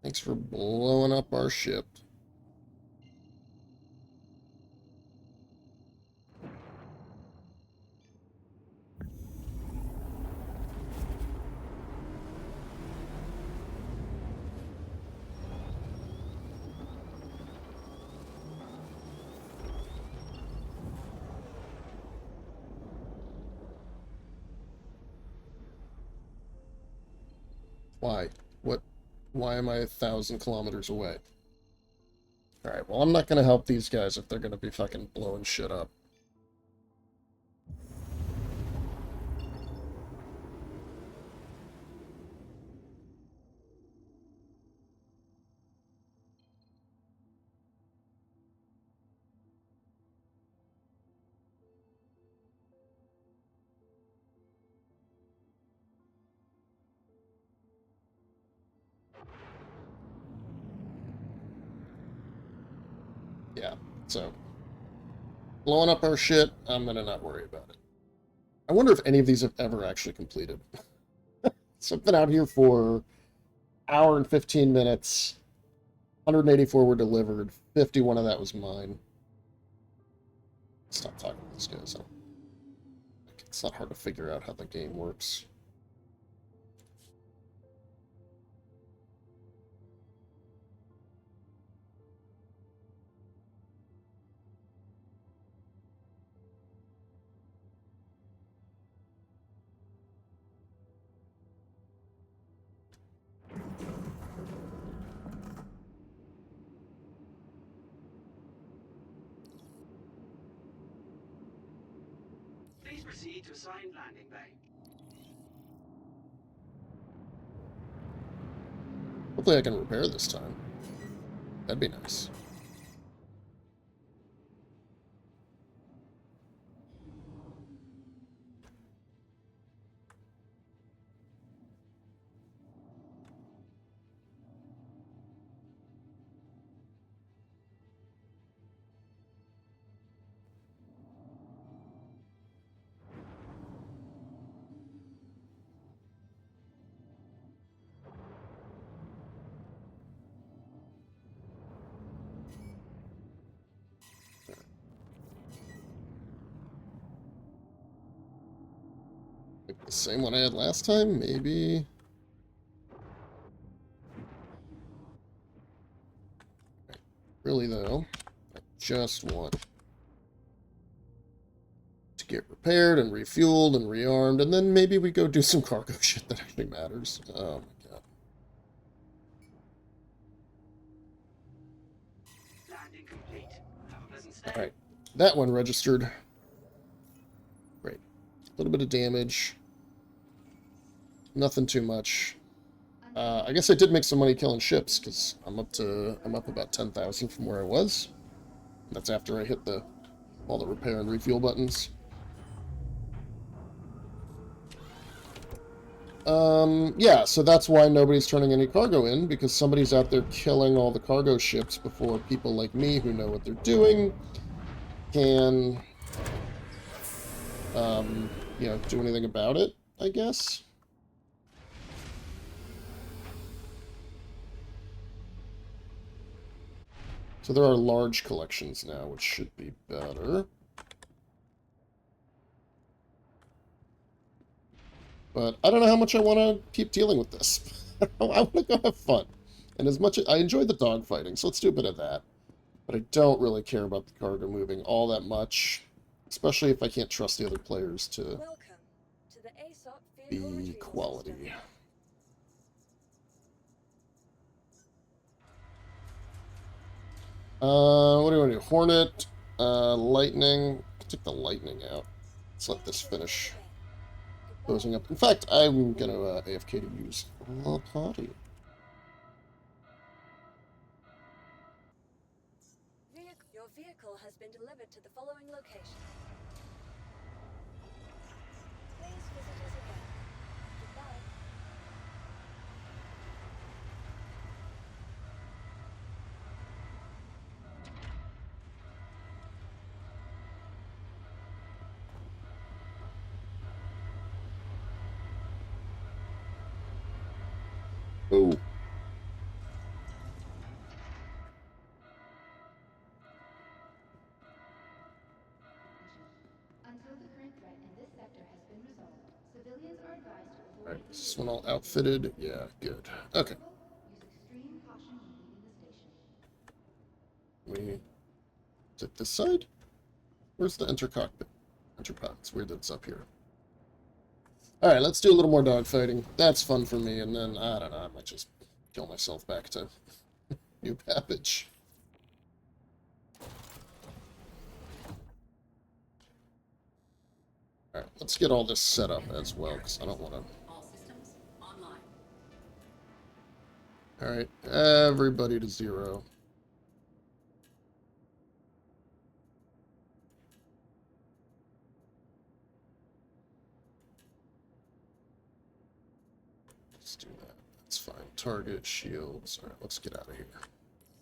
Thanks for blowing up our ship. Why? What? Why am I 1,000 kilometers away? Alright, well, I'm not gonna help these guys if they're gonna be fucking blowing shit up. Yeah, so blowing up our shit, I'm gonna not worry about it. I wonder if any of these have ever actually completed. So I've been out here for hour and 15 minutes. 184 were delivered. 51 of that was mine. Stop talking to these guys. It's not hard to figure out how the game works. Please proceed to assigned landing bay. Hopefully I can repair this time. That'd be nice. Like the same one I had last time, maybe. Really though, I just want to get repaired and refueled and rearmed, and then maybe we go do some cargo shit that actually matters. Oh my god. Landing complete. Have a pleasant stay. Alright, that one registered. Great. A little bit of damage. Nothing too much. I guess I did make some money killing ships, because I'm up about 10,000 from where I was. That's after I hit all the repair and refuel buttons. Yeah, so that's why nobody's turning any cargo in, because somebody's out there killing all the cargo ships before people like me, who know what they're doing, can, do anything about it, I guess. So there are large collections now, which should be better. But I don't know how much I want to keep dealing with this. I want to go have fun. And as much as I enjoy the dogfighting, so let's do a bit of that. But I don't really care about the cargo moving all that much, especially if I can't trust the other players to Welcome to the ASOP vehicle be retrieval quality. system. What do you want to do? Hornet, lightning. Take the lightning out. Let's let this finish closing up. In fact, I'm gonna AFK to use the party. Your vehicle has been delivered to the following location. Please visit us again. Goodbye. Oh. Until the current threat in this sector has been resolved, civilians are advised to avoid Alright, is this one all outfitted? Yeah, good. Okay. use extreme caution when leaving the station. Is it this side? Where's the enter cockpit? Enter pod. It's weird that it's up here. Alright, let's do a little more dogfighting. That's fun for me, and then, I don't know, I might just kill myself back to New Babbage. Alright, let's get all this set up as well, because I don't want to... All systems online. Alright, everybody to 0. Let's do that. That's fine. Target, shields. Alright, let's get out of here.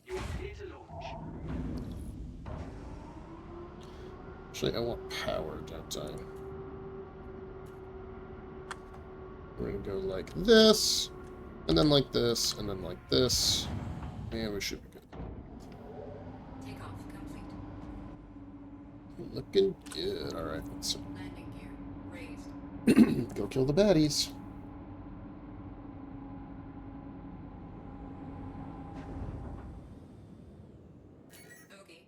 You are clear to launch. Actually, I want power, don't I? We're gonna go like this, and then like this, and then like this, and we should be good. Takeoff complete. Looking good. Alright, let's Landing gear raised. go kill the baddies. Bogey.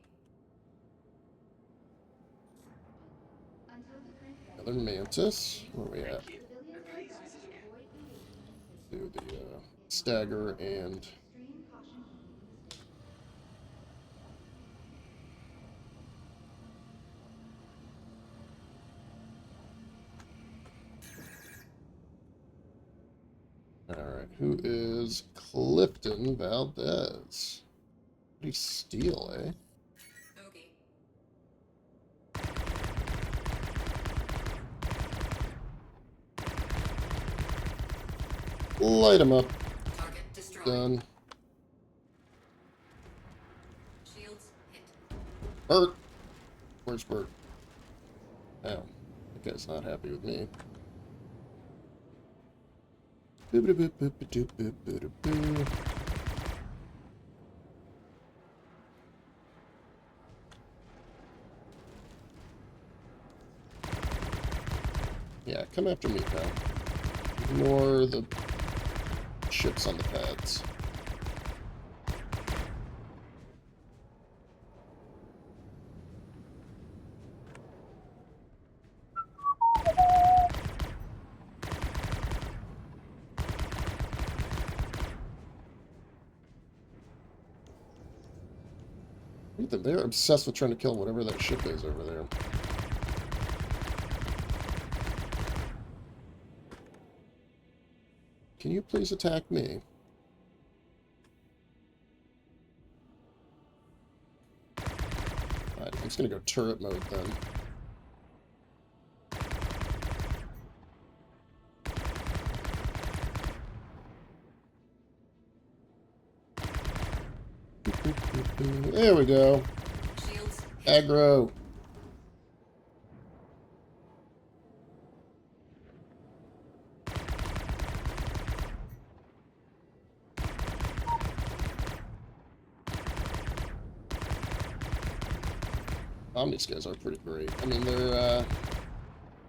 Until the current threat Another mantis. Where are we at? Thank you. And please visit again. Do the stagger and extreme caution when leaving the station. alright, who is Clifton Valdez? What do you steal, eh? Bogey. Light him up. Target destroyed. Done. Shields hit. Bert! Where's Bert? Oh, that guy's not happy with me. Boop-a-doop-boop-a-doop-boop-a-doop-boo. Yeah, come after me, pal. Ignore the ships on the pads. They're obsessed with trying to kill whatever that ship is over there. Can you please attack me? Alright, I'm just gonna go turret mode then. There we go. Shields. Aggro. These guys are pretty great. I mean, they're a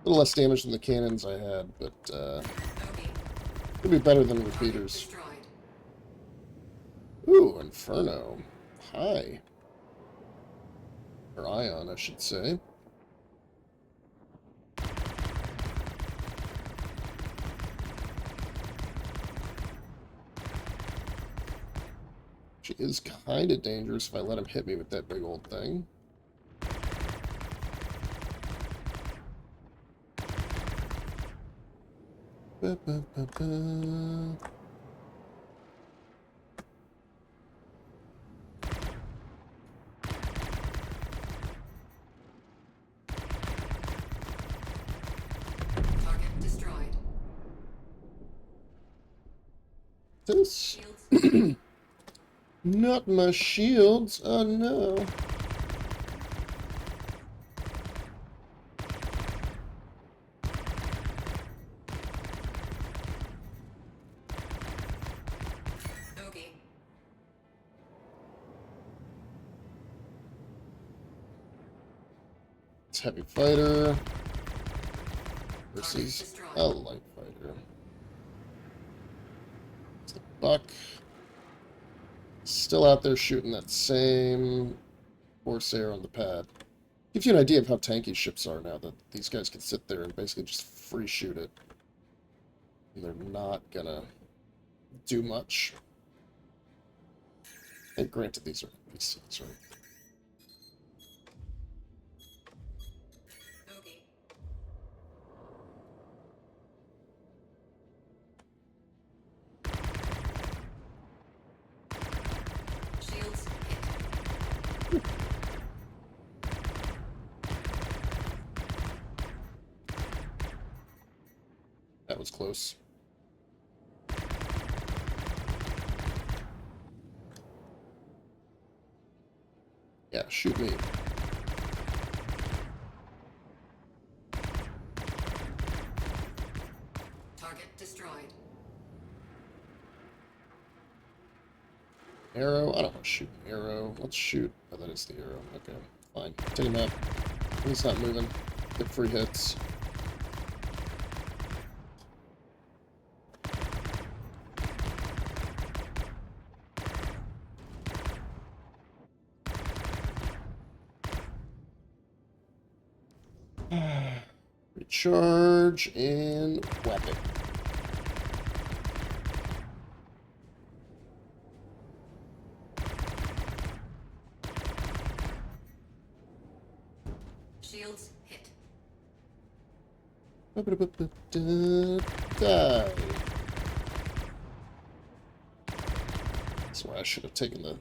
little less damage than the cannons I had, but Bogey. could be better than Target repeaters. destroyed. Ooh, Inferno. Hi. Or Ion, I should say. She is kind of dangerous if I let him hit me with that big old thing. Ba, ba, ba, ba. Target destroyed. This? Shields. Not my shields. Oh no. It's heavy fighter Target versus destroyed. a light fighter. It's the Buck. Still out there shooting that same Corsair on the pad. Gives you an idea of how tanky ships are now, that these guys can sit there and basically just free shoot it. And they're not gonna do much. And granted, these are PCs, right? Bogey. Shields hit. That was close. Yeah, shoot me. Target destroyed. Arrow? I don't want to shoot an arrow. Let's shoot. Oh, that is the arrow. Okay, fine. Take him out. He's not moving. Get free hits. Recharge and weapon. Shields hit. Die. That's why I should have taken the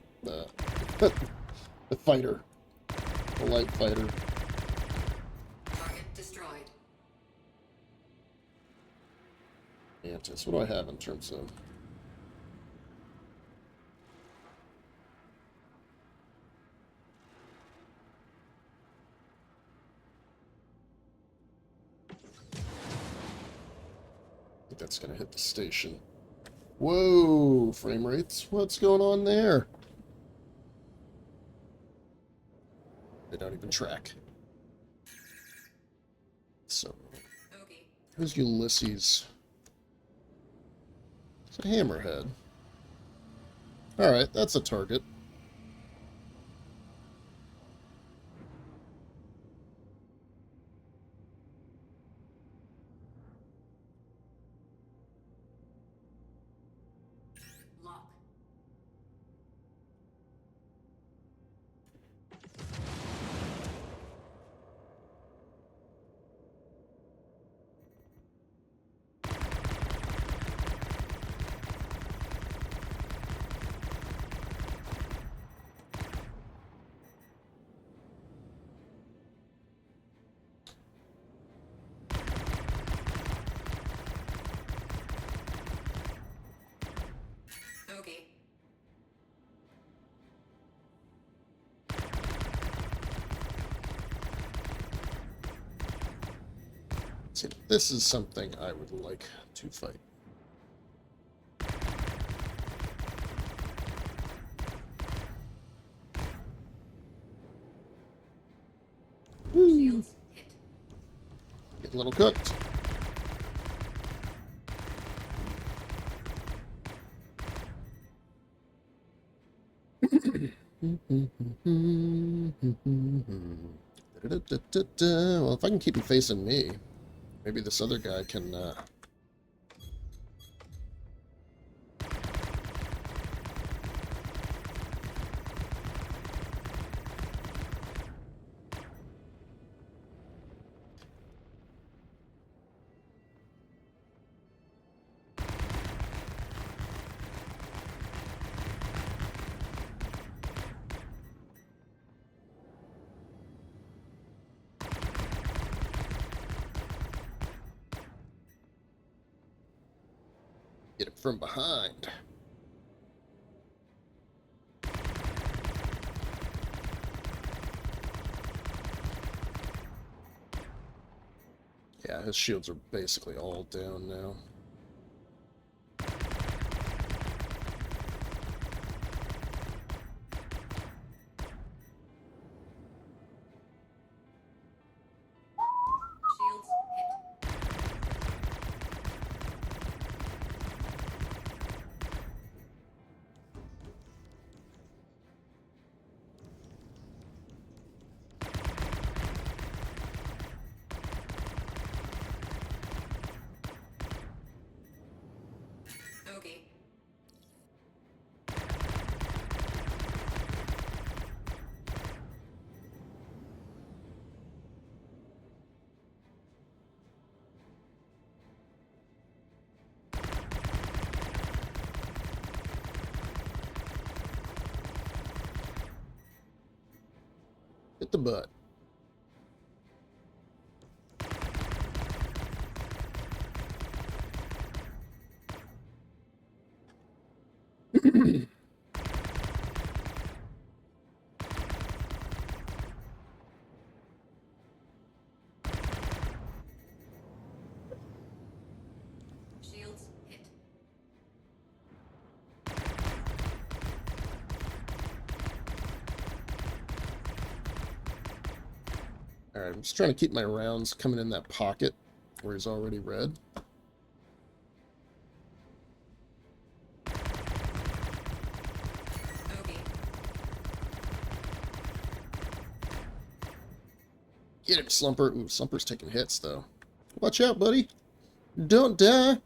the fighter, the light fighter. Target destroyed. Mantis. What do I have in terms of? I think that's gonna hit the station. Whoa, frame rates. What's going on there? They don't even track. So, Bogey. who's Ulysses? It's a hammerhead. Alright, that's a target. Lock. Bogey. See, this is something I would like to fight. Shields hit. Get a little cooked. Well, if I can keep him facing me, maybe this other guy can, get him from behind. Yeah, his shields are basically all down now. the butt. Shields hit. Alright, I'm just trying to keep my rounds coming in that pocket where he's already red. Bogey. Get him, Slumper. Ooh, Slumper's taking hits, though. Watch out, buddy. Don't die.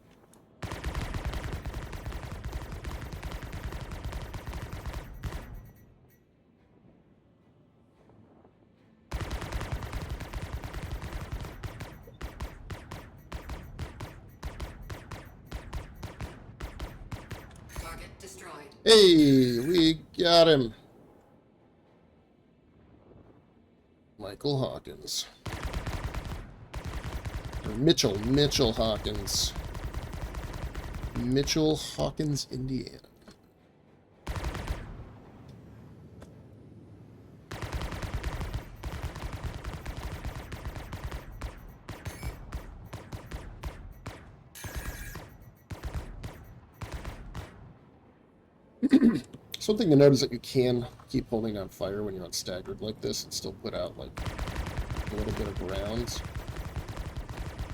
Target destroyed. Hey, we got him. Michael Hawkins. Or Mitchell Hawkins. Mitchell Hawkins, Indiana. Something to note is that you can keep holding on fire when you're on staggered like this and still put out like a little bit of rounds.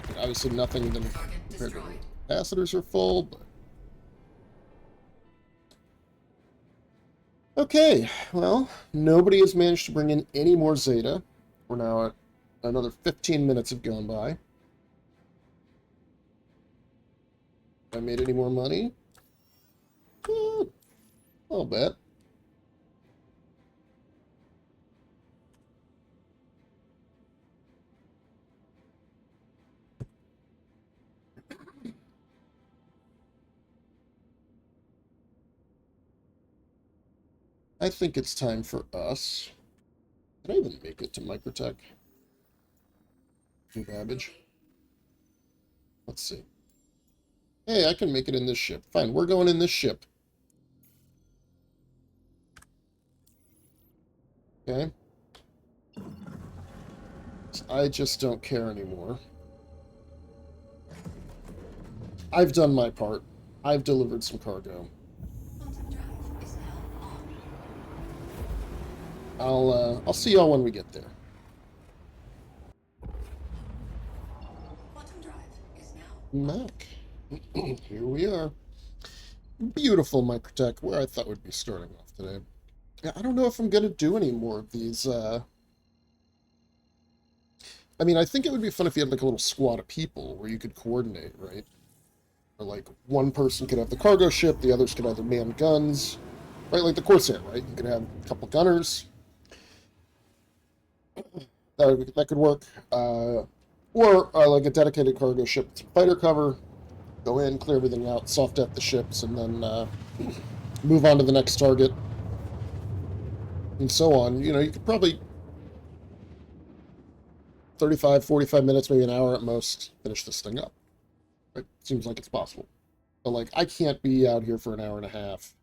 And obviously nothing than Target compared to destroyed. capacitors are full, but okay, well, nobody has managed to bring in any more Zeta. We're now at another 15 minutes have gone by. I made any more money? I'll bet. I think it's time for us. Did I even make it to Microtech? New Babbage. Bogey. Let's see. Hey, I can make it in this ship. Fine, we're going in this ship. Okay. I just don't care anymore. I've done my part. I've delivered some cargo. Quantum drive is now on. I'll see y'all when we get there. Quantum drive is now Mac. Here we are. Beautiful Microtech, where I thought we'd be starting off today. Yeah, I don't know if I'm going to do any more of these. I mean, I think it would be fun if you had like a little squad of people where you could coordinate, right? Or like one person could have the cargo ship, the others could either man guns, right? Like the Corsair, right? You could have a couple gunners. That could work. Or like a dedicated cargo ship with some fighter cover. Go in, clear everything out, soft death the ships, and then move on to the next target. And so on. You know, you could probably 35, 45 minutes, maybe an hour at most, finish this thing up. It seems like it's possible. But like, I can't be out here for an hour and a half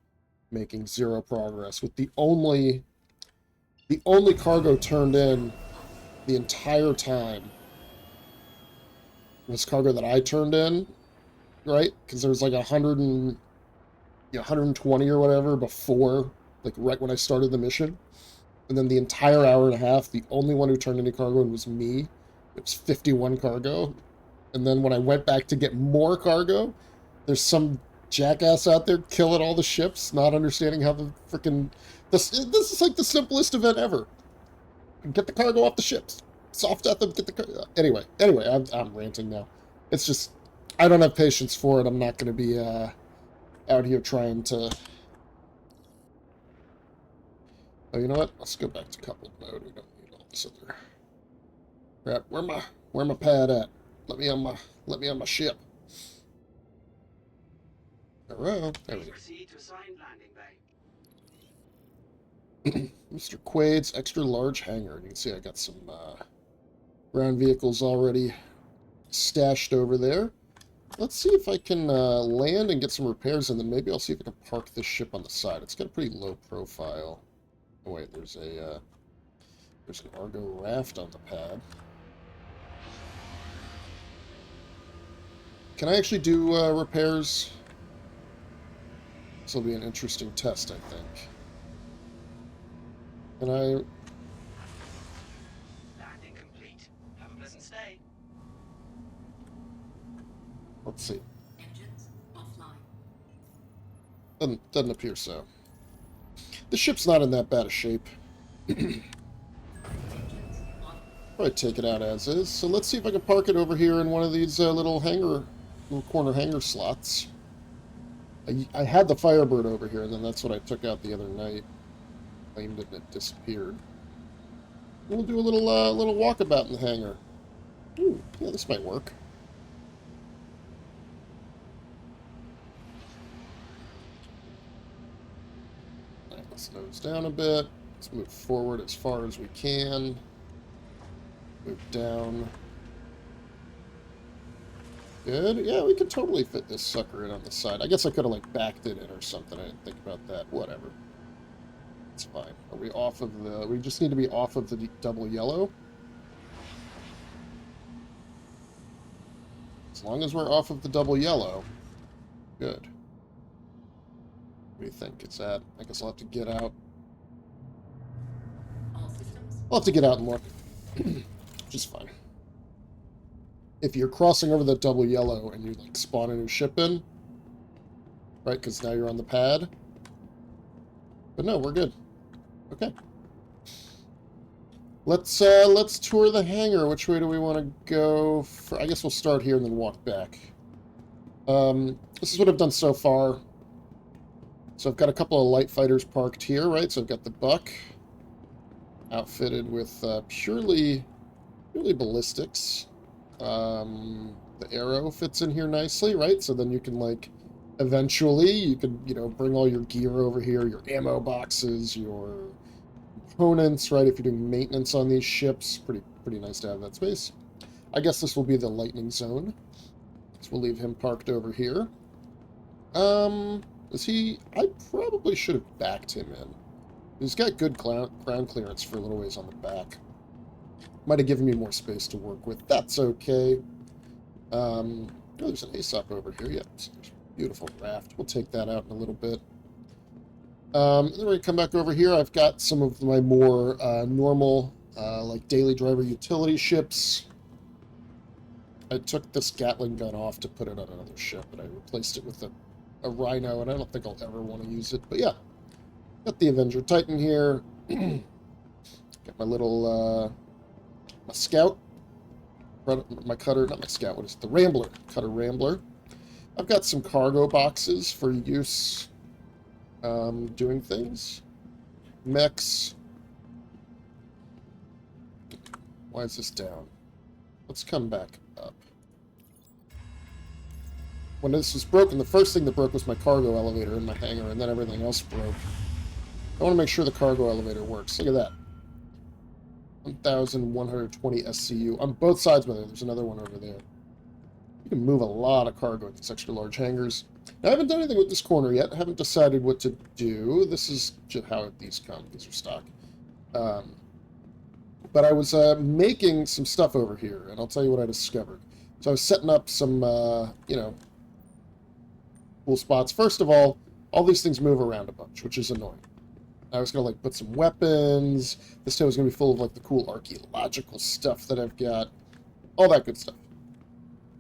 making zero progress with the only cargo turned in the entire time was cargo that I turned in, right? Because there was like 120 or whatever before, like right when I started the mission. And then the entire hour and a half, the only one who turned any cargo in was me. It was 51 cargo. And then when I went back to get more cargo, there's some jackass out there killing all the ships, not understanding how the freaking... This is like the simplest event ever. Get the cargo off the ships. Soft death them, get the cargo... Anyway, I'm ranting now. It's just... I don't have patience for it. I'm not going to be out here trying to... Oh, you know what? Let's go back to coupled mode. We don't need all this other crap. Where my pad at? Let me on my ship. Hello. There we Please go. proceed to assigned landing bay. Mr. Quade's extra large hangar. You can see I got some ground vehicles already stashed over there. Let's see if I can land and get some repairs, and then maybe I'll see if I can park this ship on the side. It's got a pretty low profile. Oh wait, there's an Argo raft on the pad. Can I actually do repairs? This will be an interesting test, I think. Can I... Landing complete. Have a pleasant stay. Let's see. Engines offline. Doesn't appear so. The ship's not in that bad a shape. Engines on. Probably take it out as is. So let's see if I can park it over here in one of these little corner hangar slots. I had the Firebird over here, and then that's what I took out the other night. Claimed it and it disappeared. We'll do a little walkabout in the hangar. Ooh, yeah, this might work. Alright, let's nose down a bit. Let's move forward as far as we can. Move down. Good. Yeah, we could totally fit this sucker in on the side. I guess I could have, like, backed it in or something. I didn't think about that. Whatever. It's fine. Are we off of the... We just need to be off of the double yellow. As long as we're off of the double yellow. Good. What do you think? Is that... I guess I'll have to get out. All systems. I'll have to get out and look. Which is fine. If you're crossing over the double yellow and you like spawn a new ship in, right? Because now you're on the pad. But no, we're good. Okay. Let's tour the hangar. Which way do we want to go? I guess we'll start here and then walk back. This is what I've done so far. So I've got a couple of light fighters parked here, right? So I've got the Buck outfitted with purely ballistics. The arrow fits in here nicely, right? So then you can, like, eventually you could, you know, bring all your gear over here, your ammo boxes, your components, right? If you're doing maintenance on these ships, pretty nice to have that space. I guess this will be the lightning zone. So we'll leave him parked over here. Is he... I probably should have backed him in. He's got good ground clearance for a little ways on the back. Might have given me more space to work with. That's okay. Oh, there's an Aesop over here. Yep, so there's a beautiful raft. We'll take that out in a little bit. Then we come back over here. I've got some of my more normal, like daily driver utility ships. I took this Gatling gun off to put it on another ship, and I replaced it with a Rhino, and I don't think I'll ever want to use it. But yeah, got the Avenger Titan here. Got my little... my Scout, my Cutter, not my Scout, what is it? The Rambler, Cutter Rambler. I've got some cargo boxes for use doing things. Mechs. Why is this down? Let's come back up. When this was broken, the first thing that broke was my cargo elevator in my hangar, and then everything else broke. I want to make sure the cargo elevator works. Look at that. 1,120 SCU on both sides of it. There's another one over there. You can move a lot of cargo in these extra large hangars. Now, I haven't done anything with this corner yet. I haven't decided what to do. This is just how these come. These are stock. But I was making some stuff over here, and I'll tell you what I discovered. So I was setting up some, you know, cool spots. First of all these things move around a bunch, which is annoying. I was going to, like, put some weapons. This town was going to be full of, like, the cool archaeological stuff that I've got. All that good stuff.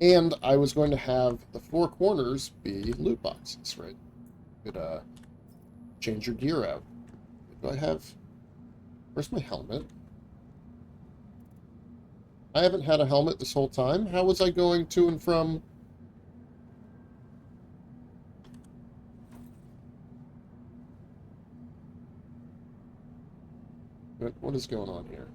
And I was going to have the four corners be loot boxes, right? You could, change your gear out. What do I have? Where's my helmet? I haven't had a helmet this whole time. How was I going to and from... What is going on here?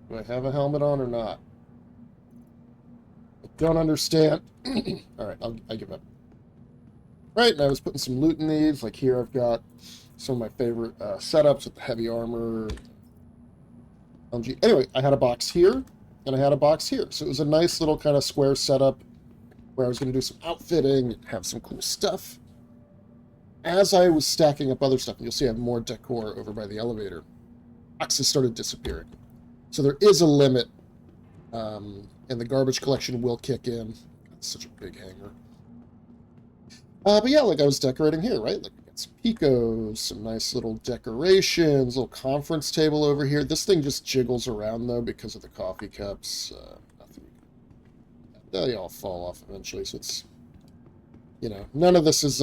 Do I have a helmet on or not? I don't understand. Alright, I give up. Right, and I was putting some loot in these. Like here I've got some of my favorite setups with the heavy armor. LMG. Anyway, I had a box here, and I had a box here. So it was a nice little kind of square setup where I was going to do some outfitting, have some cool stuff. As I was stacking up other stuff, and you'll see I have more decor over by the elevator, boxes started disappearing. So there is a limit, and the garbage collection will kick in. It's such a big hangar. But yeah, like I was decorating here, right? Like we got some picos, some nice little decorations, little conference table over here. This thing just jiggles around though because of the coffee cups. Nothing. They all fall off eventually, so it's, you know, none of this is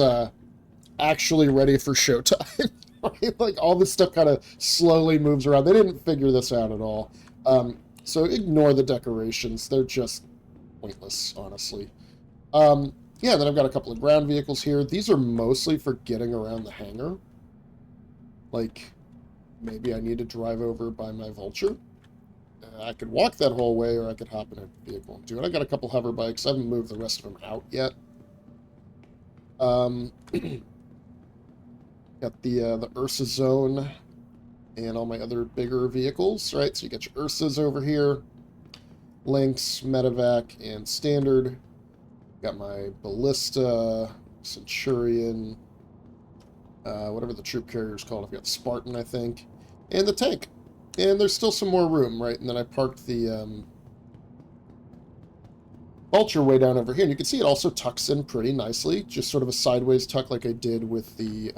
actually ready for showtime. Right? Like all this stuff kind of slowly moves around. They didn't figure this out at all. So ignore the decorations. They're just pointless, honestly. Yeah, then I've got a couple of ground vehicles here. These are mostly for getting around the hangar. Like, maybe I need to drive over by my vulture. I could walk that whole way, or I could hop in a vehicle and do it. I got a couple hover bikes. I haven't moved the rest of them out yet. Got the Ursa Zone and all my other bigger vehicles, right? So you got your Ursas over here, Lynx, Medevac, and Standard. Got my Ballista, Centurion, whatever the troop carrier is called. I've got Spartan, I think, and the tank. And there's still some more room, right? And then I parked the Vulture way down over here. And you can see it also tucks in pretty nicely. Just sort of a sideways tuck like I did with the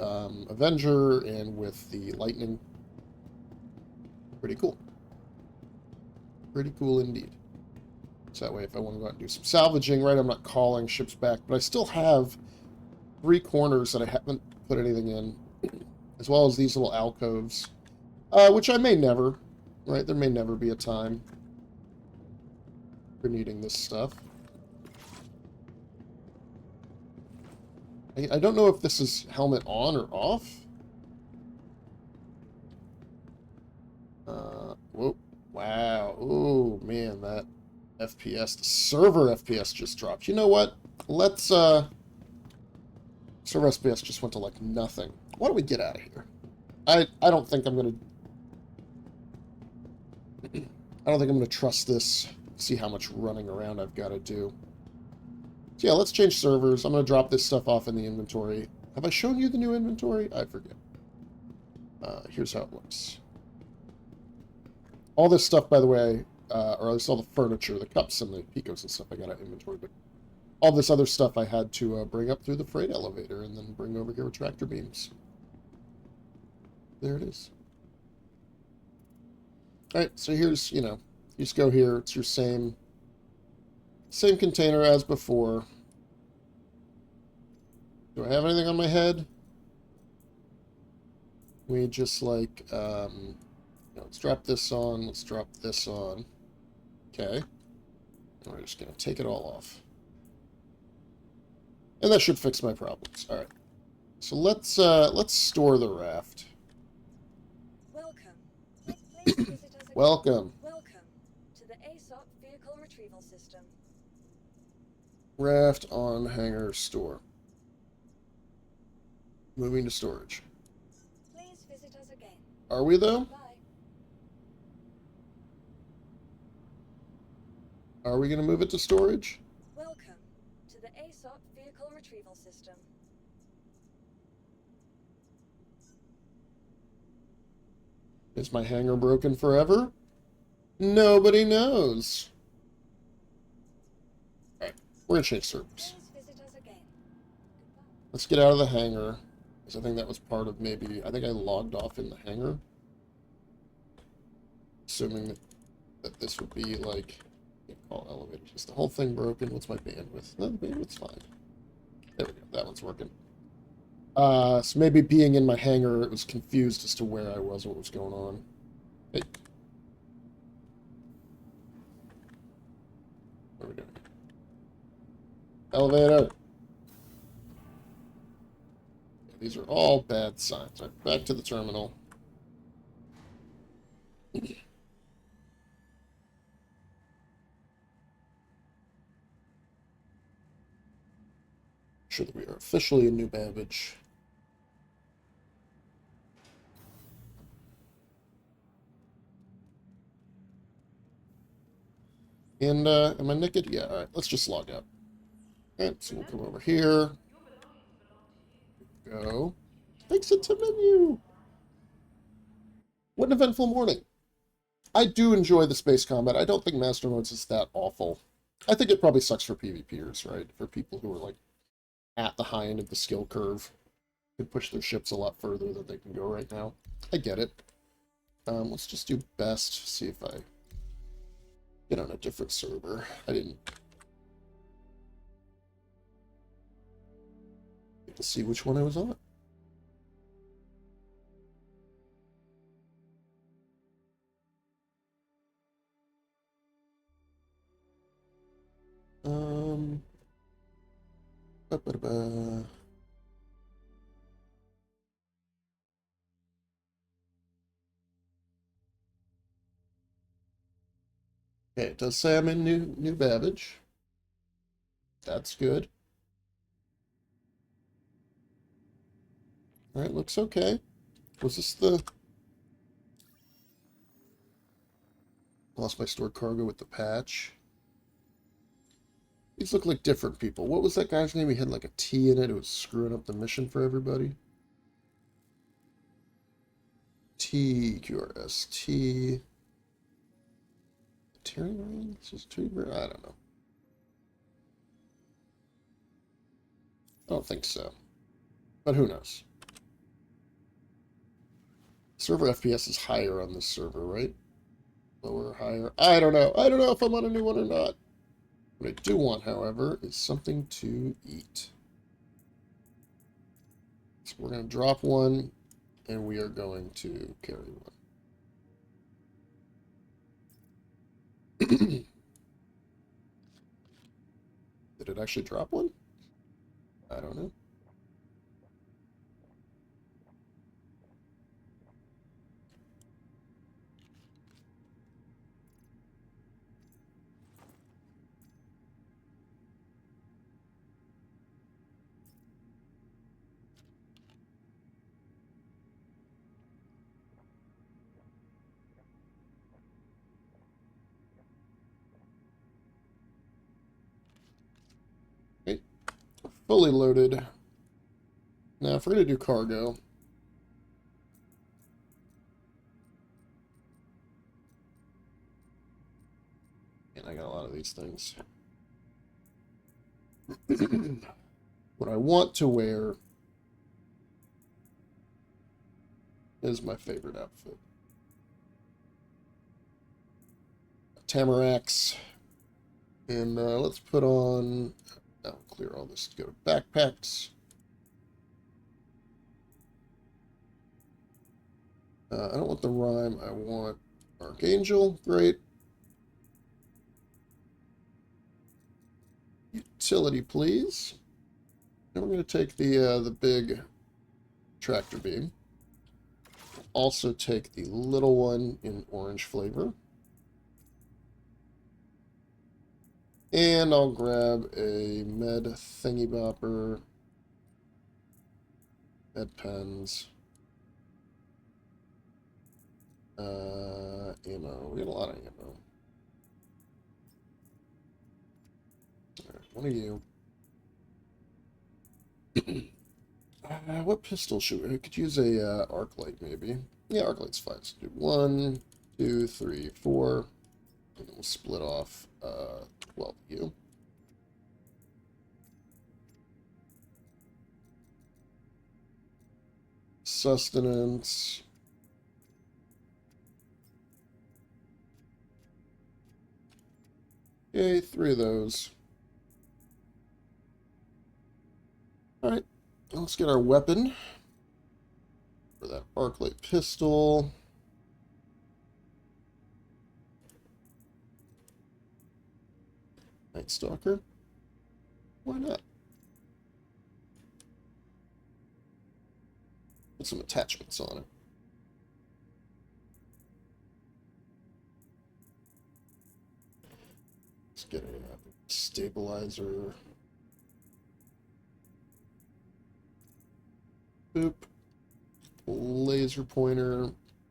Avenger and with the Lightning. Pretty cool. Pretty cool indeed. So that way, if I want to go out and do some salvaging, right, I'm not calling ships back. But I still have 3 corners that I haven't put anything in, as well as these little alcoves, which I may never, right? There may never be a time for needing this stuff. I don't know if this is helmet on or off. Whoa. Wow. Oh, man, that FPS, the server FPS just dropped. You know what? Let's, server FPS just went to, like, nothing. Why don't we get out of here? I don't think I'm gonna... I don't think I'm gonna trust this, see how much running around I've got to do. So yeah, let's change servers. I'm gonna drop this stuff off in the inventory. Have I shown you the new inventory? I forget. Here's how it looks. All this stuff, by the way, or at least all the furniture, the cups and the picos and stuff I got out of inventory, but all this other stuff I had to bring up through the freight elevator and then bring over here with tractor beams. There it is. Alright, so here's, you know, you just go here, it's your same container as before. Do I have anything on my head? We just like, let's drop this on, let's drop this on. Okay. And we're just going to take it all off. And that should fix my problems. Alright. So let's store the raft. Welcome. Please visit us again. Welcome. Welcome to the ASOP Vehicle Retrieval System. Raft on hangar store. Moving to storage. Please visit us again. Are we though? Bye. Are we going to move it to storage? Welcome to the ASOP Vehicle Retrieval System. Is my hangar broken forever? Nobody knows. Alright, we're going to change servers. Please visit us again. Goodbye. Let's get out of the hangar. Because I think that was part of maybe... I think I logged off in the hangar. Assuming that this would be like... I can't call elevators. Is the whole thing broken? What's my bandwidth? No, the bandwidth's fine. There we go. That one's working. So maybe being in my hangar, it was confused as to where I was, what was going on. Hey. What are we doing? Elevator! These are all bad signs. Right, back to the terminal. sure that we are officially in New Babbage. And, am I naked? Yeah, alright, let's just log out. Alright, so we'll come over here. Go. Exit to menu! What an eventful morning. I do enjoy the space combat. I don't think Master Modes is that awful. I think it probably sucks for PvPers, right? For people who are, like, at the high end of the skill curve. Could push their ships a lot further than they can go right now. I get it. Let's just do best. See if I get on a different server. I didn't get to see which one I was on. Ba-ba-da-ba. Okay, it does say I'm in New Babbage. That's good. Alright, looks okay. Was this the... Lost my stored cargo with the patch. These look like different people. What was that guy's name? He had like a T in it. It was screwing up the mission for everybody. TQRST. Tyrion? This is Tyrion? I don't know. I don't think so. But who knows? Server FPS is higher on this server, right? Lower, higher. I don't know. I don't know if I'm on a new one or not. What I do want, however, is something to eat. So we're going to drop one, and we are going to carry one. Did it actually drop one? I don't know. Okay. Fully loaded. Now, if we're going to do cargo, and I got a lot of these things. What I want to wear is my favorite outfit. Tamaracks. And let's put on... I'll clear all this to go to backpacks. I don't want the rhyme. I want Archangel. Great. Utility, please. And we're going to take the big tractor beam. Also take the little one in orange flavor. And I'll grab a med thingy bopper. Med pens. Ammo. We got a lot of ammo. Alright, one of you. What pistol should we... could use a arc light, maybe. Yeah, arc light's fine. So do 1, 2, 3, 4. And then we'll split off 12 of you. Sustenance. Okay, 3 of those. Alright, let's get our weapon. For that arc light pistol. Night Stalker. Why not? Put some attachments on it. Let's get a stabilizer. Boop. Laser pointer.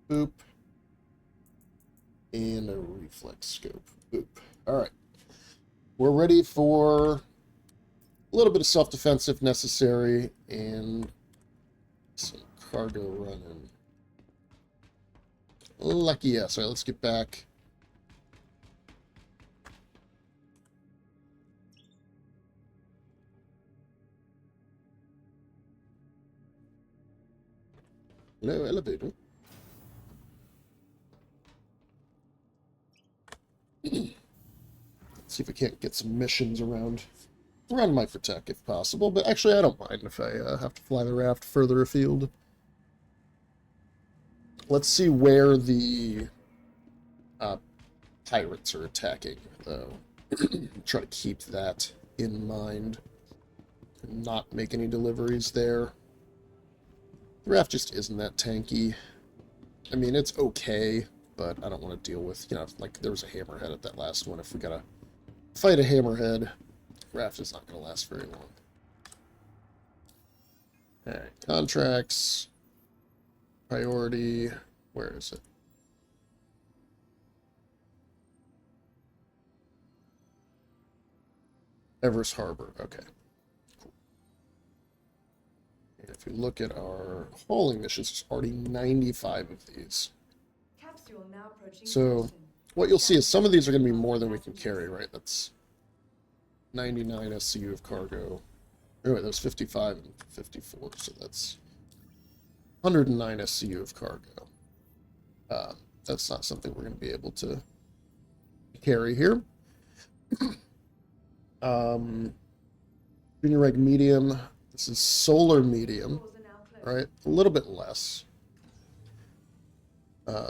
Boop. And a reflex scope. Boop. Alright. We're ready for a little bit of self-defense if necessary, and some cargo running. Lucky yes. Alright, let's get back. Hello, elevator. Let's see if we can't get some missions around Microtech if possible, but actually I don't mind if I have to fly the raft further afield. Let's see where the pirates are attacking, though. Try to keep that in mind and not make any deliveries there. The raft just isn't that tanky. I mean, it's okay, but I don't want to deal with, like there was a hammerhead at that last one. If we gotta fight a hammerhead, raft is not going to last very long. Alright, contracts, priority, where is it? Everest Harbor, okay. Cool. And if we look at our hauling missions, there's already 95 of these. Capsule now approaching So, Houston. what you'll see is some of these are going to be more than we can carry, right? That's 99 SCU of cargo. Oh, wait, that was 55 and 54, so that's 109 SCU of cargo. That's not something we're going to be able to carry here. Junior Reg Medium. This is Solar Medium, Doors are now closed. right? A little bit less.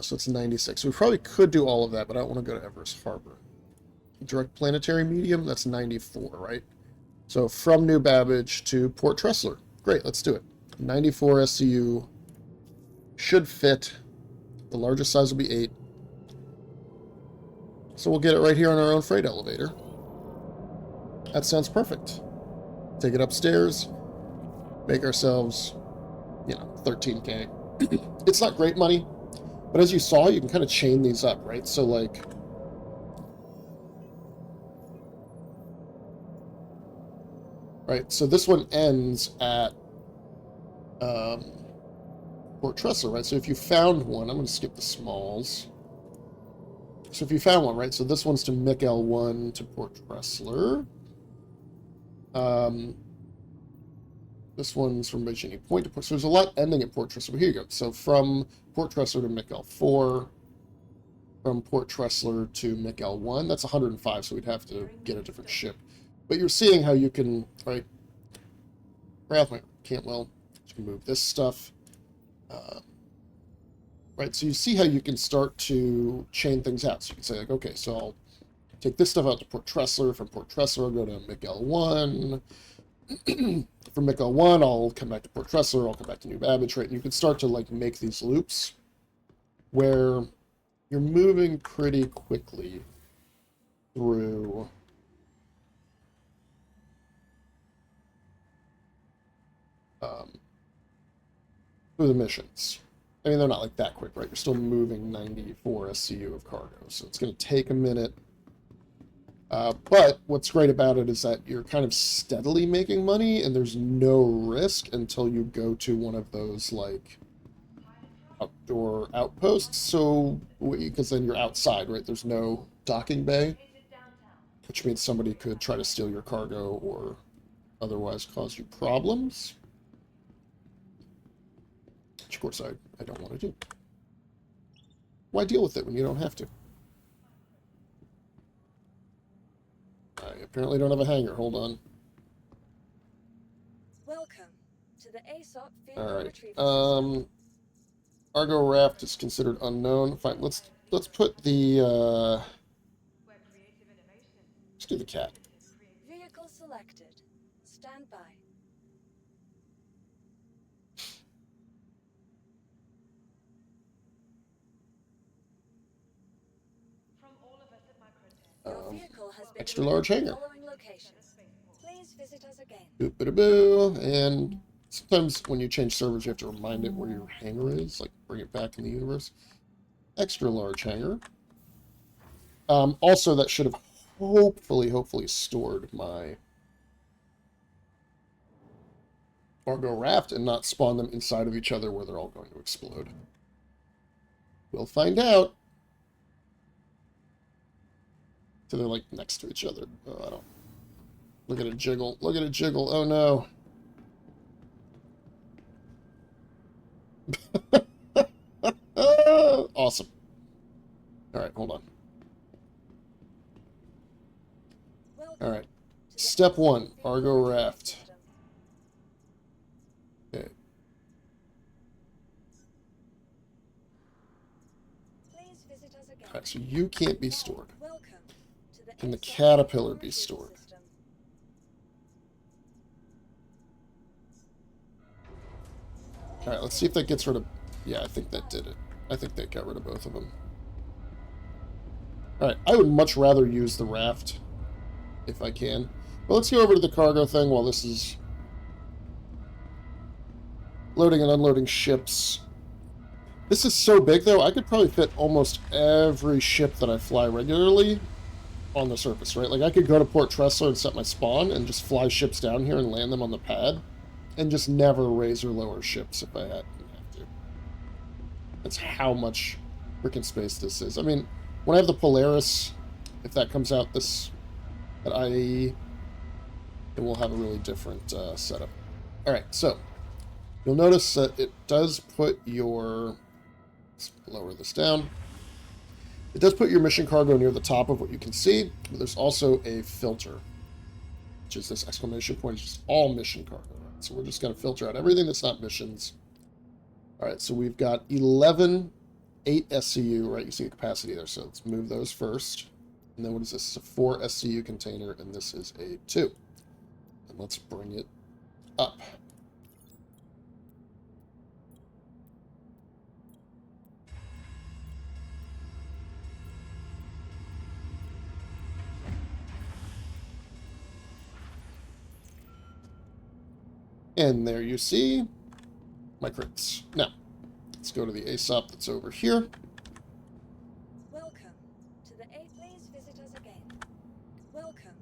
So it's 96. So we probably could do all of that, but I don't want to go to Everest Harbor. Direct Planetary Medium, that's 94, right? So from New Babbage to Port Tressler. Great, let's do it. 94 SCU should fit. The largest size will be 8. So we'll get it right here on our own freight elevator. That sounds perfect. Take it upstairs, make ourselves, 13K. It's not great money, but as you saw, you can kind of chain these up, right? So like, right, so this one ends at Port Tressler, right? So if you found one, I'm going to skip the smalls. So if you found one, right? So this one's to Mick L1 to Port Tressler. This one's from Virginia Point to Port. So there's a lot ending at Port Tressler. But here you go. So from Port Tressler to Mick L4, from Port Tressler to Mick L1, that's 105. So we'd have to get a different ship. But you're seeing how you can, right? Rathmire, Cantwell, you can move this stuff. Right, so you see how you can start to chain things out. So you can say, like, okay, so I'll take this stuff out to Port Tressler. From Port Tressler, I'll go to McL1. From McL1, I'll come back to Port Tressler. I'll come back to New Babbage, right? And you can start to, like, make these loops where you're moving pretty quickly through the missions. I mean, they're not like that quick, right? You're still moving 94 SCU of cargo, so it's going to take a minute. But what's great about it is that you're kind of steadily making money, and there's no risk until you go to one of those, like, outdoor outposts. So, because then you're outside, right? There's no docking bay, which means somebody could try to steal your cargo or otherwise cause you problems. Which, of course, I don't want to do. Why deal with it when you don't have to? I apparently don't have a hangar. Hold on. Welcome to the ASOP Field All Retrieval right. Argo raft is considered unknown. Fine. Let's put the. Let's do the cat. System. Vehicle selected. Stand by. Your vehicle has been Extra large hangar. following locations. Please visit us again. Boop-a-da-boo, and Sometimes when you change servers, you have to remind it where your hangar is, like bring it back in the universe. Extra large hangar. Also, that should have hopefully stored my cargo raft and not spawn them inside of each other where they're all going to explode. We'll find out. So they're like next to each other. Oh, I don't. Look at it jiggle. Look at it jiggle. Oh no. Awesome. All right, hold on. All right. Step 1, Argo Raft. Okay. All right, so you can't be stored. Can the caterpillar be stored? All right, let's see if that gets rid of... Yeah, I think that did it. I think that got rid of both of them. All right, I would much rather use the raft if I can. But let's go over to the cargo thing while this is loading and unloading ships. This is so big, though, I could probably fit almost every ship that I fly regularly on the surface, right? Like, I could go to Port Tressler and set my spawn and just fly ships down here and land them on the pad and just never raise or lower ships if I have to. That's how much freaking space this is. I mean, when I have the Polaris, if that comes out this at IAE, then we'll have a really different setup. All right, so you'll notice that it does put your... Let's lower this down. It does put your mission cargo near the top of what you can see, but there's also a filter, which is this exclamation point. It's just all mission cargo. So we're just going to filter out everything that's not missions. All right, so we've got 11, 8 SCU, right? You see the capacity there, so let's move those first. And then what is this? It's a 4 SCU container, and this is a 2. And let's bring it up. And there you see my crates. Now, let's go to the ASOP that's over here. Welcome to the A. Please visit us again. Welcome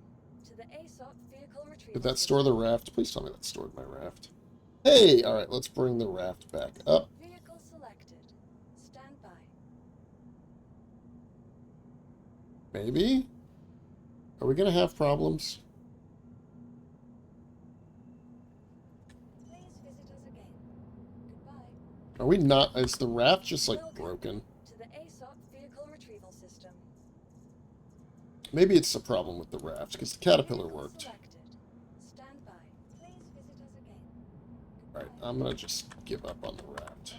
to the ASOP vehicle retrieval. Did that store the raft? Please tell me that stored my raft. Hey! Alright, let's bring the raft back up. Vehicle selected. Stand by. Maybe? Are we going to have problems? Please visit us again. Goodbye. Are we not? Is the raft just, like, Welcome broken? to the ASOP vehicle retrieval system. Maybe it's the problem with the raft, because the caterpillar Vehicle worked. selected. Stand by. Please visit us again. Alright, I'm going to just give up on the raft.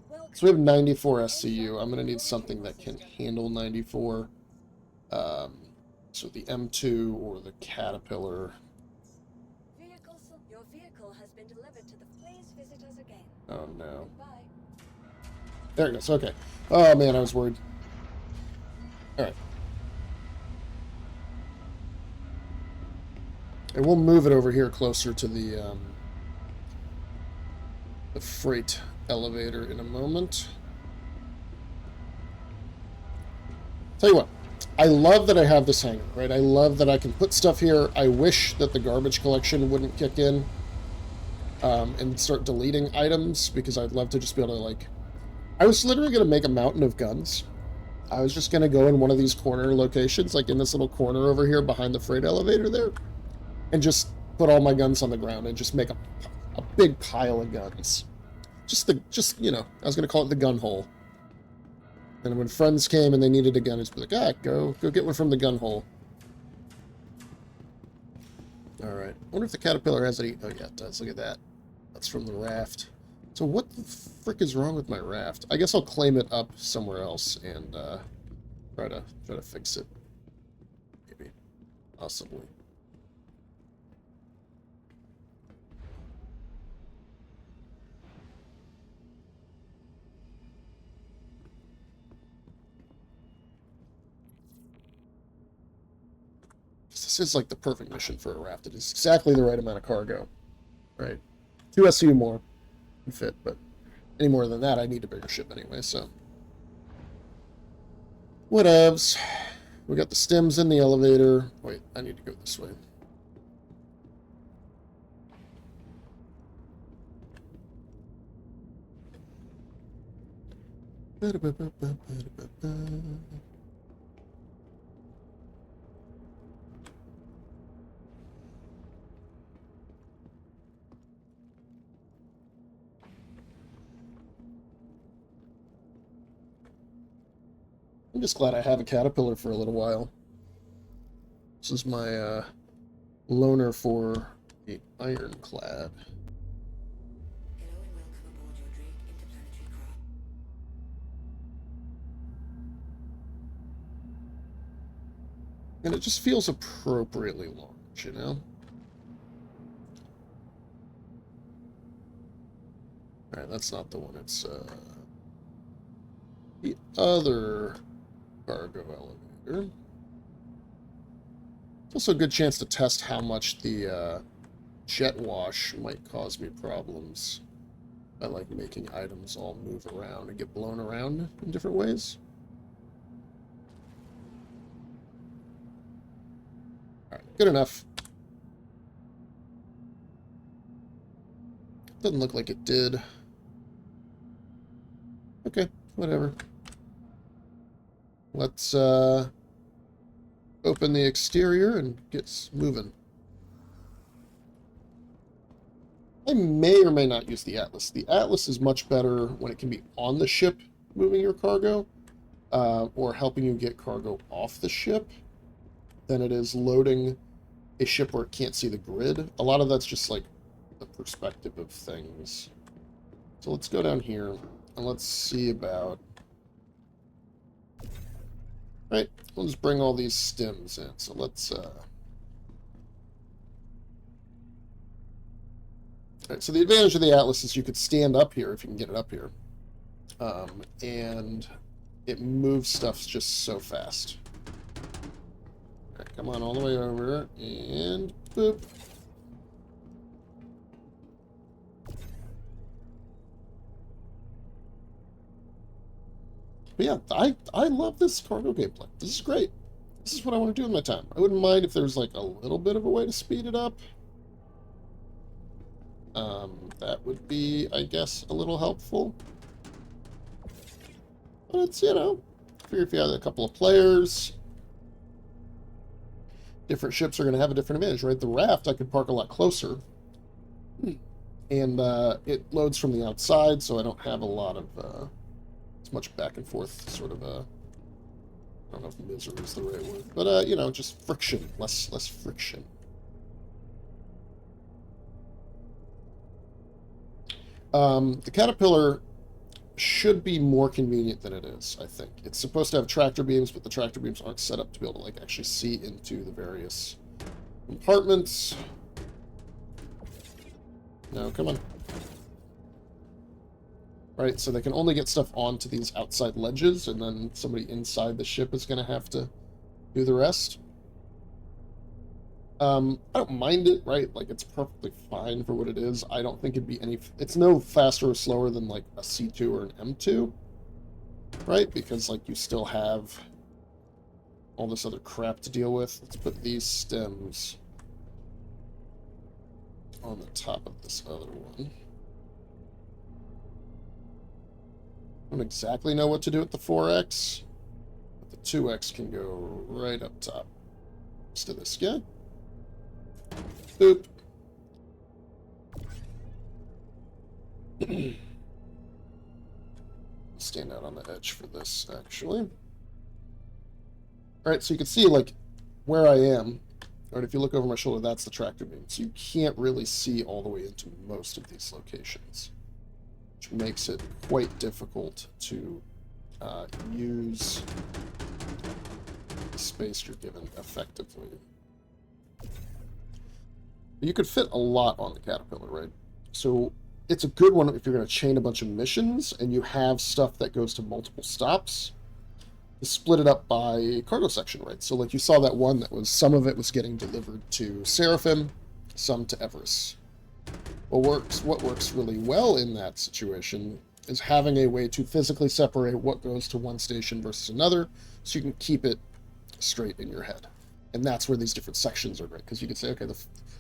Welcome So we have 94 to the SCU. ASOP I'm going to need vehicle something that retrieval can system. handle 94. So the M2 or the caterpillar. Your vehicle has been delivered to the... Please visit us again. Oh no. Goodbye. There it goes. Okay. Oh man, I was worried. Alright. And we'll move it over here closer to the freight elevator in a moment. Tell you what, I love that I have this hangar, right? I love that I can put stuff here. I wish that the garbage collection wouldn't kick in and start deleting items, because I'd love to just be able to, like... I was literally going to make a mountain of guns. I was just going to go in one of these corner locations, like in this little corner over here behind the freight elevator there, and just put all my guns on the ground and just make a big pile of guns. You know, I was going to call it the gun hole. And when friends came and they needed a gun, it's like, go get one from the gun hole. All right. I wonder if the caterpillar has any... Oh, yeah, it does. Look at that. That's from the raft. So what the frick is wrong with my raft? I guess I'll claim it up somewhere else and try to fix it. Maybe. Possibly. This is like the perfect mission for a raft. It is exactly the right amount of cargo. Right? 2 SU more can fit, but any more than that, I need a bigger ship anyway, so. Whatevs. We got the stems in the elevator. Wait, I need to go this way. I'm just glad I have a caterpillar for a little while. This is my loaner for the ironclad. Hello and welcome aboard your Drake interplanetary craft. And it just feels appropriately large, you know? Alright, that's not the one. It's the other cargo elevator. It's also a good chance to test how much the jet wash might cause me problems by, like, making items all move around and get blown around in different ways. Alright, good enough. Doesn't look like it did. Okay, whatever. Let's open the exterior and get moving. I may or may not use the Atlas. The Atlas is much better when it can be on the ship moving your cargo, or helping you get cargo off the ship, than it is loading a ship where it can't see the grid. A lot of that's just like the perspective of things. So let's go down here and let's see about... Right, we'll just bring all these stems in. So let's Alright, so the advantage of the Atlas is you could stand up here if you can get it up here. And it moves stuff just so fast. Alright, come on all the way over, and boop. But yeah, I love this cargo gameplay. This is great. This is what I want to do with my time. I wouldn't mind if there's like a little bit of a way to speed it up. That would be, I guess, a little helpful. But it's, you know, I figure if you have a couple of players, different ships are going to have a different advantage, right? The raft I could park a lot closer. And it loads from the outside, so I don't have a lot of... much back and forth sort of I don't know if misery is the right word, but you know, just friction, less friction. The Caterpillar should be more convenient than it is, I think. It's supposed to have tractor beams, but the tractor beams aren't set up to be able to like actually see into the various compartments. No, come on. Right, so they can only get stuff onto these outside ledges, and then somebody inside the ship is going to have to do the rest. I don't mind it, right? Like, it's perfectly fine for what it is. I don't think it'd be any... It's no faster or slower than, like, a C2 or an M2, right? Because, like, you still have all this other crap to deal with. Let's put these stems on the top of this other one. I don't exactly know what to do with the 4X, but the 2X can go right up top. Next to this guy. Boop. Stand out on the edge for this, actually. Alright, so you can see, like, where I am. Alright, if you look over my shoulder, that's the tractor beam. So you can't really see all the way into most of these locations, which makes it quite difficult to use the space you're given effectively. You could fit a lot on the Caterpillar, right? So it's a good one if you're going to chain a bunch of missions and you have stuff that goes to multiple stops. You split it up by cargo section, right? So like you saw that one that was, some of it was getting delivered to Seraphim, some to Everest. What works really well in that situation is having a way to physically separate what goes to one station versus another, so you can keep it straight in your head. And that's where these different sections are great, because you can say, okay, the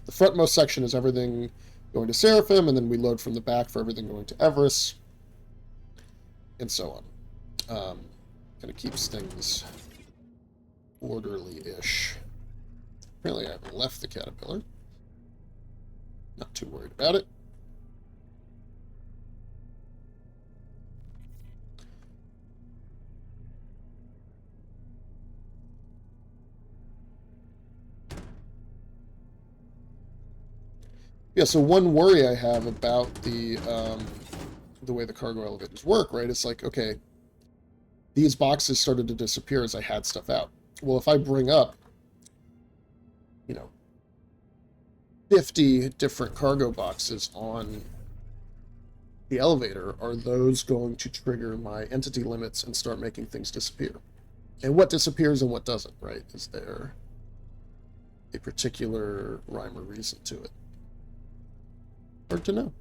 frontmost section is everything going to Seraphim, and then we load from the back for everything going to Everest, and so on. Kind of keeps things orderly-ish. Apparently I haven't left the caterpillar. Not too worried about it. Yeah, so one worry I have about the way the cargo elevators work, right? It's like, okay, these boxes started to disappear as I had stuff out. Well, if I bring up, 50 different cargo boxes on the elevator, are those going to trigger my entity limits and start making things disappear? And what disappears and what doesn't, right? Is there a particular rhyme or reason to it? Hard to know.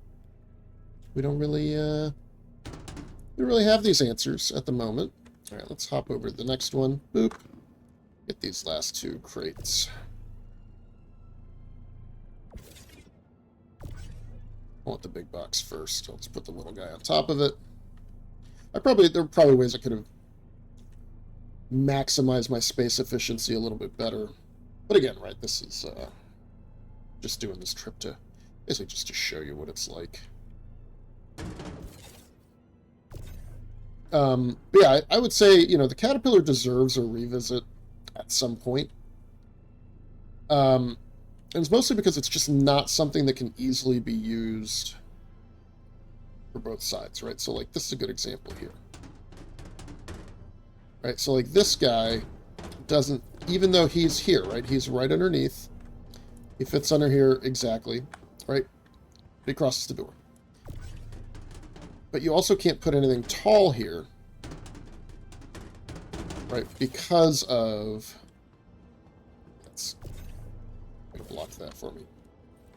We don't really have these answers at the moment. All right, let's hop over to the next one. Boop. Get these last two crates. I want the big box first. I'll just put the little guy on top of it. There are probably ways I could have maximized my space efficiency a little bit better. But again, right, this is just doing this trip to basically just to show you what it's like. But yeah, I would say, the Caterpillar deserves a revisit at some point. And it's mostly because it's just not something that can easily be used for both sides, right? So, like, this is a good example here. Right, so, like, this guy doesn't, even though he's here, right? He's right underneath. He fits under here exactly, right? He crosses the door. But you also can't put anything tall here, right? Because of... Let's block that for me.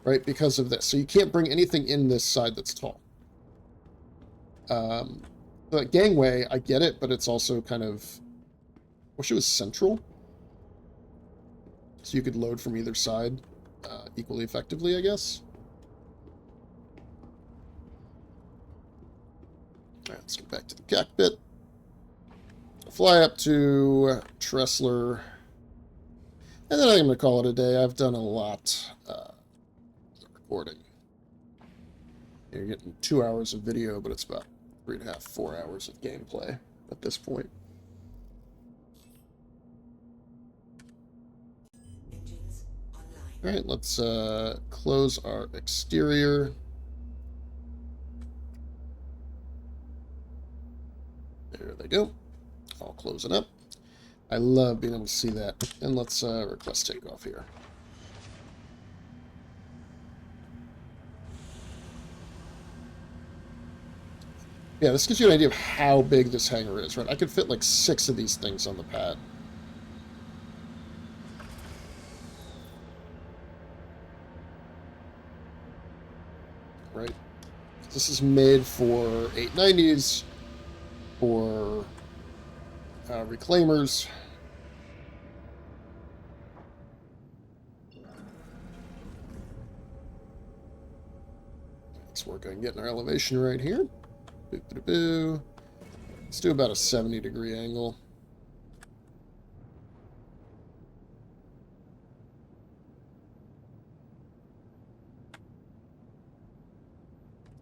Right? Because of this. So you can't bring anything in this side that's tall. The gangway, I get it, but it's also kind of... I wish it was central. So you could load from either side equally effectively, I guess. Alright, let's get back to the cockpit. Fly up to Tressler. And then I'm going to call it a day. I've done a lot of recording. You're getting 2 hours of video, but it's about 3.5, 4 hours of gameplay at this point. Engines online. Alright, let's close our exterior. There they go. All closing up. I love being able to see that. And let's request takeoff here. Yeah, this gives you an idea of how big this hangar is, right? I could fit like 6 of these things on the pad. Right? This is made for 890s, for reclaimers. Let's work on getting our elevation right here. Boo-boo-boo. Let's do about a 70-degree angle.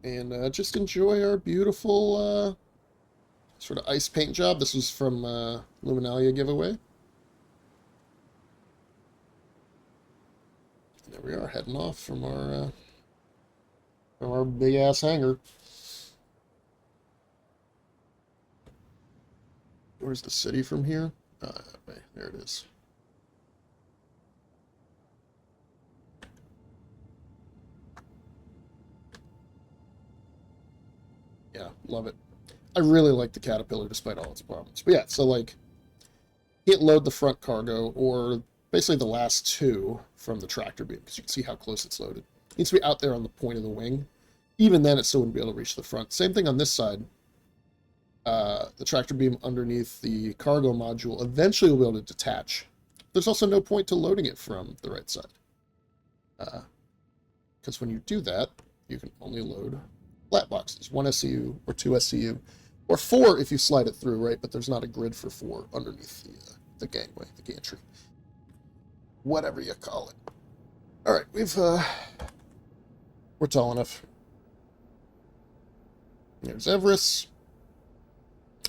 And just enjoy our beautiful sort of ice paint job. This was from Luminalia giveaway. There we are, heading off from our big-ass hangar. Where's the city from here? Wait, there it is. Yeah, love it. I really like the Caterpillar despite all its problems. But yeah, so like, can't load the front cargo or basically the last 2 from the tractor beam because you can see how close it's loaded. needs to be out there on the point of the wing. Even then, it still wouldn't be able to reach the front. Same thing on this side. The tractor beam underneath the cargo module eventually will be able to detach. There's also no point to loading it from the right side. Because when you do that, you can only load flat boxes. 1 SCU or 2 SCU. Or 4 if you slide it through, right? But there's not a grid for 4 underneath the gangway, the gantry. Whatever you call it. Alright, we're tall enough. There's Everest.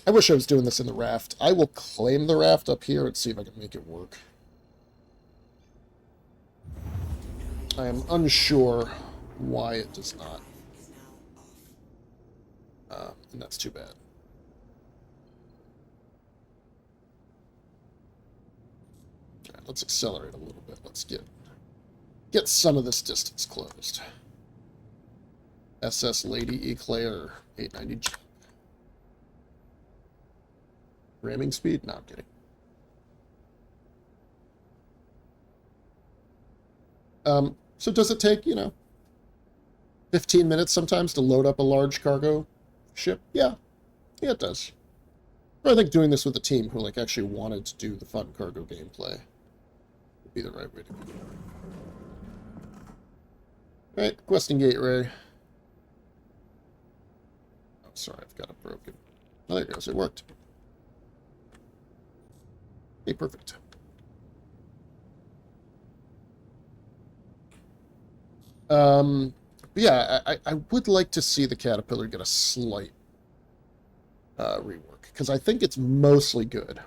I wish I was doing this in the raft. I will claim the raft up here and see if I can make it work. I am unsure why it does not. Is now off. And that's too bad. Alright, let's accelerate a little bit. Let's get some of this distance closed. SS Lady Eclair 890 jump. Ramming speed? No, I'm kidding. So does it take, 15 minutes sometimes to load up a large cargo ship? Yeah. Yeah, it does. But I think doing this with a team who, actually wanted to do the fun cargo gameplay would be the right way to go. Alright, questing gateway. Oh, sorry, I've got it broken. Oh, there it goes. It worked. Okay, perfect. Yeah, I would like to see the Caterpillar get a slight rework, because I think it's mostly good,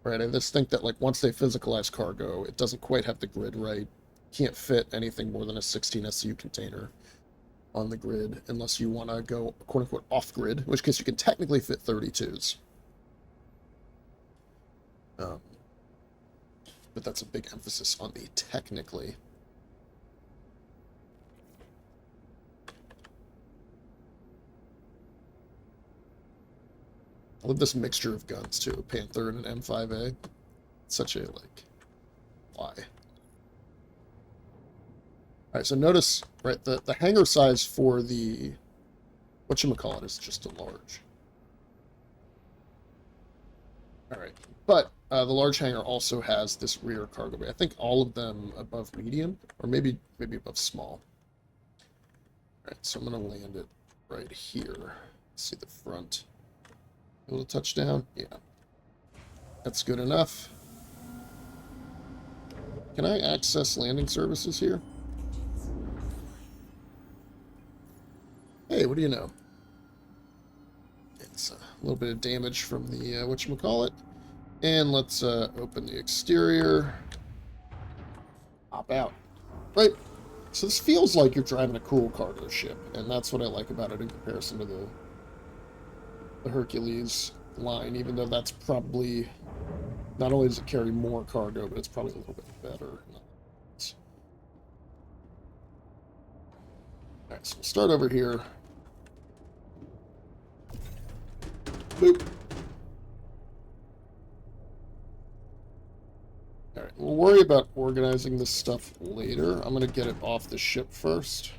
right? I just think that, once they physicalize cargo, it doesn't quite have the grid right. Can't fit anything more than a 16 SCU container on the grid, unless you want to go, quote-unquote, off-grid, in which case you can technically fit 32s. But that's a big emphasis on the technically. I love this mixture of guns, too. Panther and an M5A. It's such a, why? Alright, so notice, right, the hangar size for the, whatchamacallit, is just a large. Alright, but the large hangar also has this rear cargo bay. I think all of them above medium, or maybe above small. Alright, so I'm going to land it right here. See the front. A little touchdown? Yeah. That's good enough. Can I access landing services here? Hey, what do you know? It's a little bit of damage from the, whatchamacallit. And let's open the exterior. Hop out. Right. So this feels like you're driving a cool cargo ship, and that's what I like about it in comparison to the Hercules line, even though that's probably, not only does it carry more cargo, but it's probably a little bit better. Alright, so we'll start over here. Boop. Alright, we'll worry about organizing this stuff later. I'm going to get it off the ship first.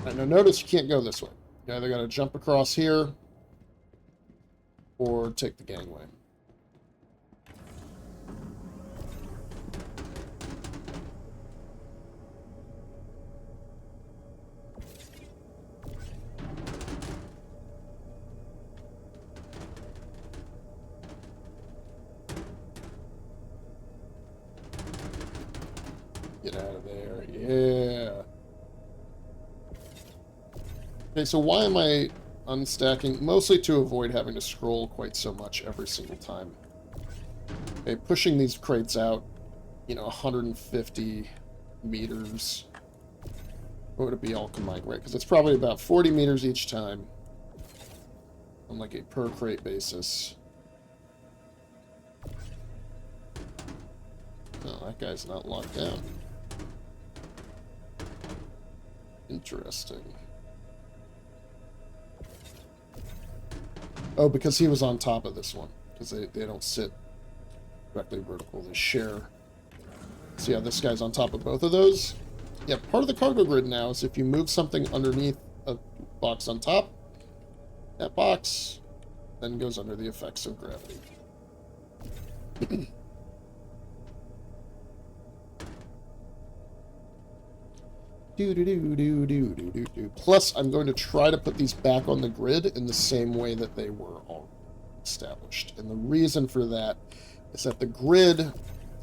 Alright, now notice you can't go this way. You either got to jump across here or take the gangway. Get out of there. Yeah. Okay, so why am I unstacking? Mostly to avoid having to scroll quite so much every single time. Okay, pushing these crates out, 150 meters. What would it be all combined, right? Because it's probably about 40 meters each time on a per crate basis. Oh, that guy's not locked down. Interesting. Oh, because he was on top of this one. Because they don't sit directly vertical. They share So yeah, this guy's on top of both of those. Yeah, part of the cargo grid now is if you move something underneath a box on top, that box then goes under the effects of gravity. Plus, I'm going to try to put these back on the grid in the same way that they were already established. And the reason for that is that the grid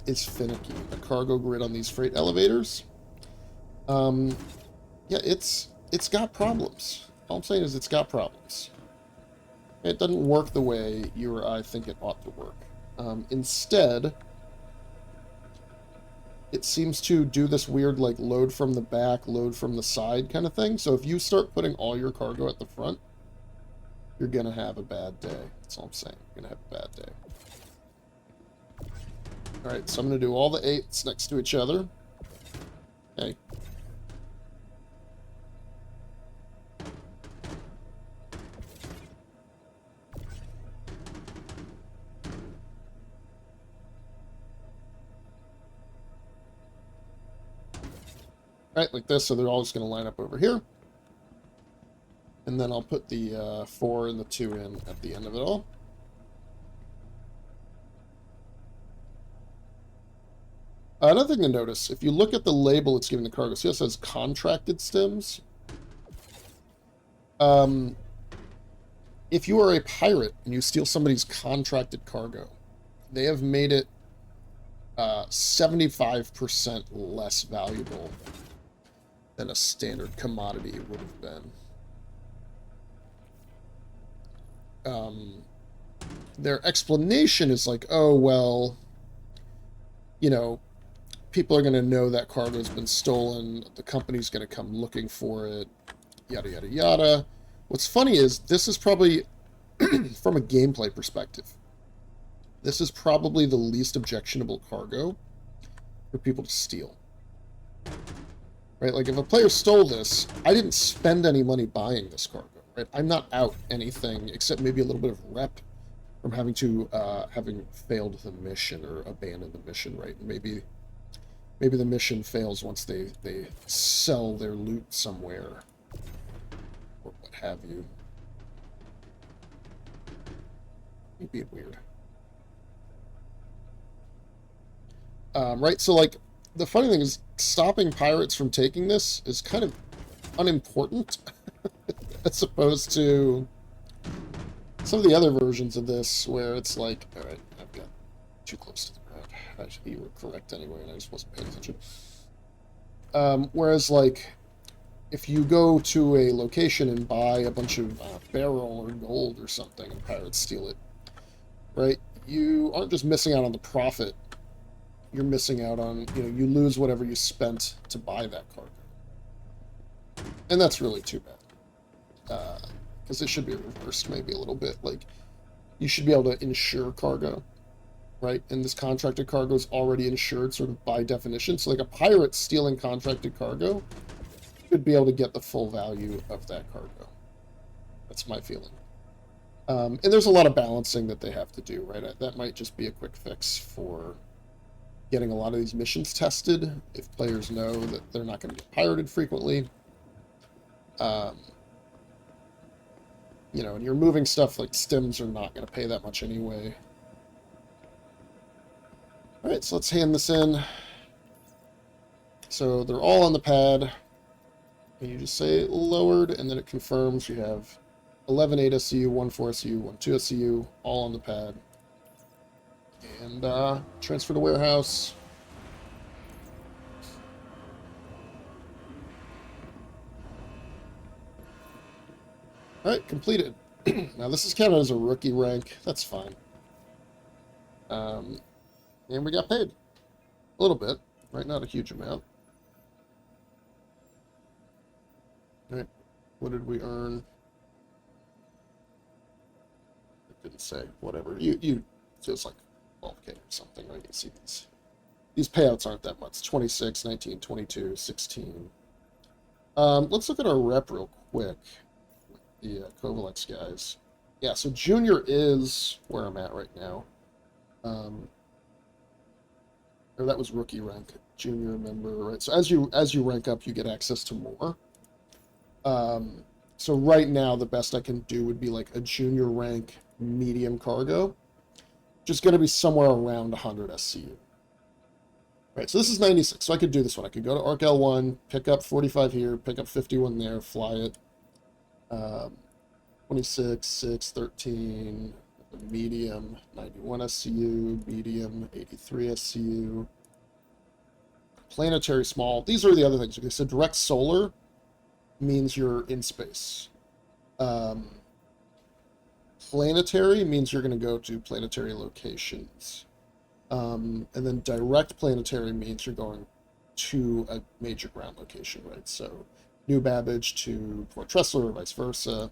is finicky. The cargo grid on these freight elevators, yeah, it's got problems. All I'm saying is it's got problems. It doesn't work the way you or I think it ought to work. Instead, it seems to do this weird, like, load from the back, load from the side kind of thing. So if you start putting all your cargo at the front, you're going to have a bad day. That's all I'm saying. You're going to have a bad day. All right, so I'm going to do all the 8s next to each other. Okay. Right, like this, so they're all just going to line up over here. And then I'll put the 4 and the 2 in at the end of it all. Another thing to notice, if you look at the label it's giving the cargo, see how it says contracted stems? If you are a pirate and you steal somebody's contracted cargo, they have made it 75% less valuable than a standard commodity would have been. Their explanation is like, oh, well, you know, people are going to know that cargo's been stolen, the company's going to come looking for it, yada, yada, yada. What's funny is, this is probably, from a gameplay perspective, this is probably the least objectionable cargo for people to steal. Right? Like, if a player stole this, I didn't spend any money buying this cargo, right? I'm not out anything, except maybe a little bit of rep from having to, having failed the mission or abandoned the mission, right? Maybe the mission fails once they sell their loot somewhere, or what have you. It'd be weird. Right, so, like, the funny thing is, stopping pirates from taking this is kind of unimportant, as opposed to some of the other versions of this, where it's like, alright, I've got too close to the ground. Actually, you were correct anyway, and I just wasn't paying attention. Whereas, like, if you go to a location and buy a bunch of beryl or gold or something, and pirates steal it, right, you aren't just missing out on the profit, you're missing out on, you know, you lose whatever you spent to buy that cargo. And that's really too bad. Because it should be reversed maybe a little bit. Like, you should be able to insure cargo, right? And this contracted cargo is already insured sort of by definition. So, like, a pirate stealing contracted cargo should be able to get the full value of that cargo. That's my feeling. And there's a lot of balancing that they have to do, right? That might just be a quick fix for getting a lot of these missions tested, if players know that they're not going to get pirated frequently. You know, and you're moving stuff like stems are not going to pay that much anyway. Alright, so let's hand this in. So they're all on the pad. And you just say lowered, and then it confirms you have 11 8 SCU, 1 4 SCU, 1 2 SCU, all on the pad. And transfer to warehouse. Alright, completed. Now this is counted as a rookie rank. That's fine. And we got paid. A little bit, right? Not a huge amount. Alright, what did we earn? It didn't say. Whatever. You feels like 12K or something, right? You see these payouts aren't that much. 26, 19, 22, 16. Let's look at our rep real quick. The Kovalex guys. Yeah, so Junior is where I'm at right now. Or or that was rookie rank, junior member, right? So as you rank up, you get access to more. So right now, the best I can do would be like a junior rank medium cargo, which is going to be somewhere around 100 SCU. Right, so this is 96, so I could do this one. I could go to Arc L1, pick up 45 here, pick up 51 there, fly it. 26, 6, 13, medium, 91 SCU, medium, 83 SCU. Planetary small. These are the other things. Okay, so direct solar means you're in space. Planetary means you're going to go to planetary locations. And then direct planetary means you're going to a major ground location, right? So New Babbage to Port Tressler or vice versa.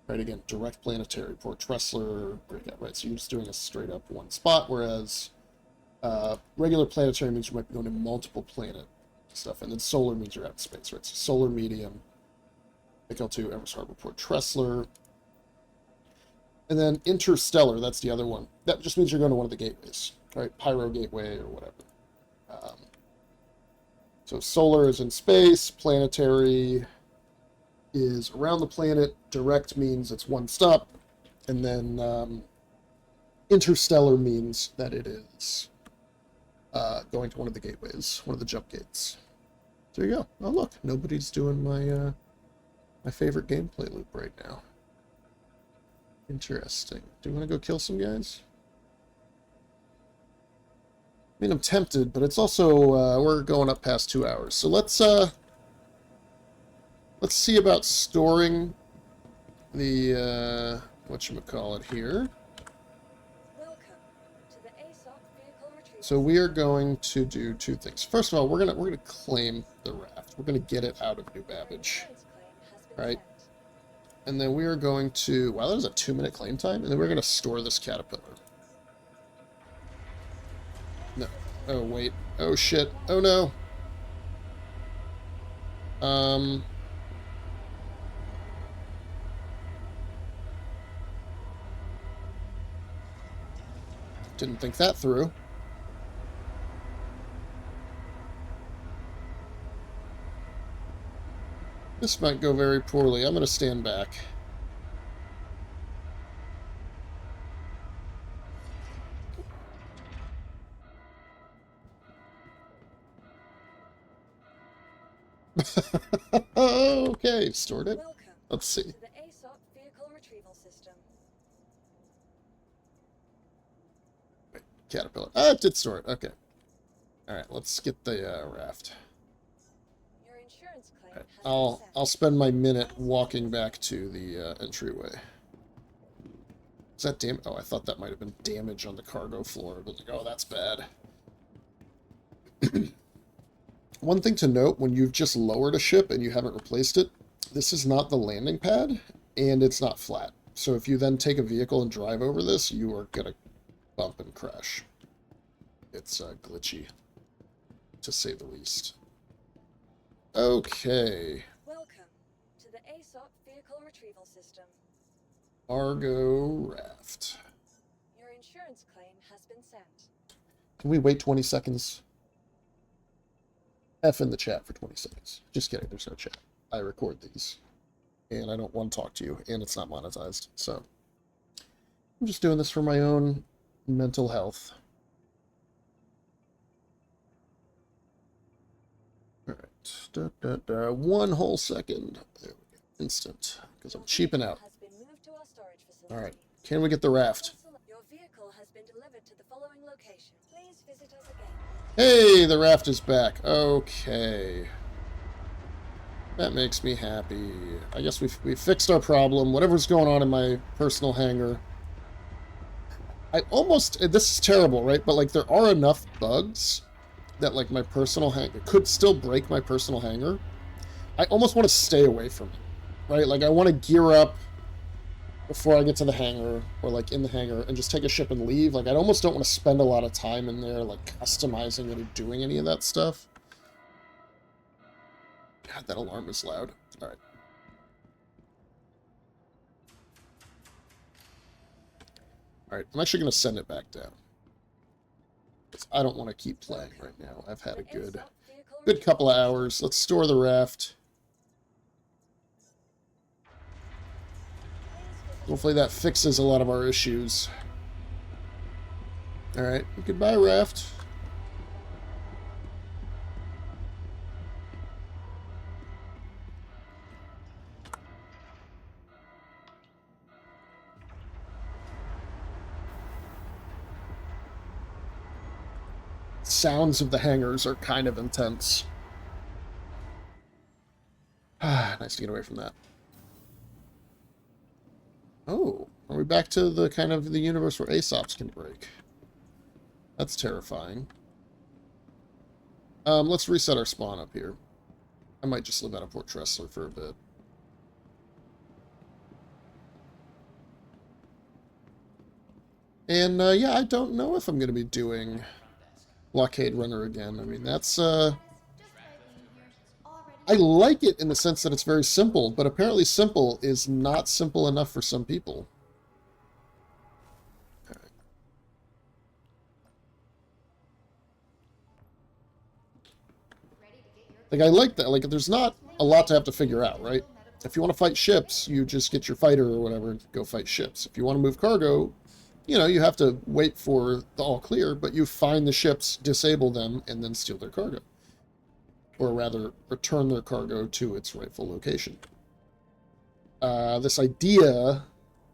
Right, again, direct planetary, Port Tressler, right? So you're just doing a straight up one spot, whereas regular planetary means you might be going to multiple planet stuff, and then solar means you're out in space, right? So solar medium, XL2, Everest Harbor, Port Tressler. And then interstellar, that's the other one. That just means you're going to one of the gateways, right? Pyro Gateway or whatever. So solar is in space, planetary is around the planet, direct means it's one stop, and then interstellar means that it is going to one of the gateways, one of the jump gates. There you go. Oh look, nobody's doing my my favorite gameplay loop right now. Interesting. Do you want to go kill some guys? I mean, I'm tempted, but it's also we're going up past 2 hours, so let's see about storing the whatchamacallit here. Welcome to the ASOP vehicle retrieval. So we are going to do two things. First of all, we're gonna claim the raft. We're gonna get it out of New Babbage, Insurance claim has been right? sent. And then we are going to, wow, that was a 2-minute claim time, and then we're gonna store this caterpillar. No, oh wait, oh shit, oh no. Didn't think that through. This might go very poorly. I'm going to stand back. Okay, stored it. Welcome Let's see. to the ASOP vehicle retrieval system. Caterpillar. Ah, it did store it. Okay. Alright, let's get the raft. Your insurance claim has been I'll sent. spend my minute walking back to the entryway. Is that damage? Oh, I thought that might have been damage on the cargo floor. But like, oh, that's bad. One thing to note, when you've just lowered a ship and you haven't replaced it, this is not the landing pad, and it's not flat. So if you then take a vehicle and drive over this, you are going to bump and crash. It's glitchy, to say the least. Okay. Welcome to the ASOP vehicle retrieval system. Argo raft. Your insurance claim has been sent. Can we wait 20 seconds? F in the chat for 20 seconds. Just kidding, there's no chat. I record these. And I don't want to talk to you, and it's not monetized. So, I'm just doing this for my own mental health. Alright. 1 whole second. There we go. Instant. Because I'm cheaping out. Has been moved to our storage facility. Alright. Can we get the raft? Your vehicle has been delivered to the following location. Please visit us again. Hey, the raft is back. Okay. That makes me happy. I guess we fixed our problem. Whatever's going on in my personal hangar. I almost... This is terrible, right? But, like, there are enough bugs that, like, my personal hangar... Could still break my personal hangar. I almost want to stay away from it. Right? Like, I want to gear up before I get to the hangar, or, like, in the hangar, and just take a ship and leave. Like, I almost don't want to spend a lot of time in there, like, customizing it or doing any of that stuff. God, that alarm is loud. Alright. Alright, I'm actually going to send it back down. I don't want to keep playing right now. I've had a The good ASOP vehicle good couple of hours. Let's store the raft. Hopefully that fixes a lot of our issues. Alright, goodbye, raft. Sounds of the hangars are kind of intense. Nice to get away from that. Oh, are we back to the kind of the universe where ASOPs can break? That's terrifying. Let's reset our spawn up here. I might just live out of Port Tressler for a bit. And, yeah, I don't know if I'm going to be doing Blockade Runner again. I mean, that's, I like it in the sense that it's very simple, but apparently simple is not simple enough for some people. Alright. Like, I like that. Like, there's not a lot to have to figure out, right? If you want to fight ships, you just get your fighter or whatever and go fight ships. If you want to move cargo, you know, you have to wait for the all clear, but you find the ships, disable them, and then steal their cargo. Or rather, return their cargo to its rightful location. This idea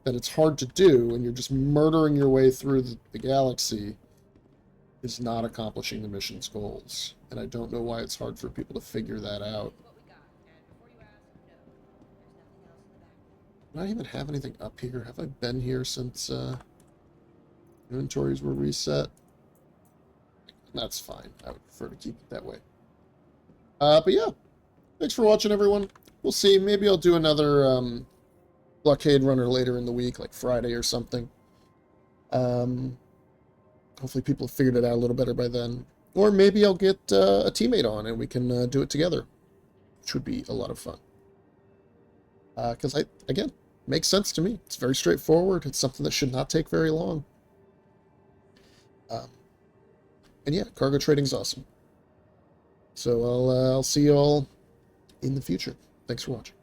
that it's hard to do and you're just murdering your way through the galaxy is not accomplishing the mission's goals. And I don't know why it's hard for people to figure that out. Do I even have anything up here? Have I been here since inventories were reset? That's fine. I would prefer to keep it that way. But yeah, thanks for watching, everyone. We'll see. Maybe I'll do another blockade runner later in the week, like Friday or something. Hopefully people have figured it out a little better by then. Or maybe I'll get a teammate on and we can do it together, which would be a lot of fun. Because, again, makes sense to me. It's very straightforward. It's something that should not take very long. And yeah, cargo trading's awesome. So I'll see you all in the future. Thanks for watching.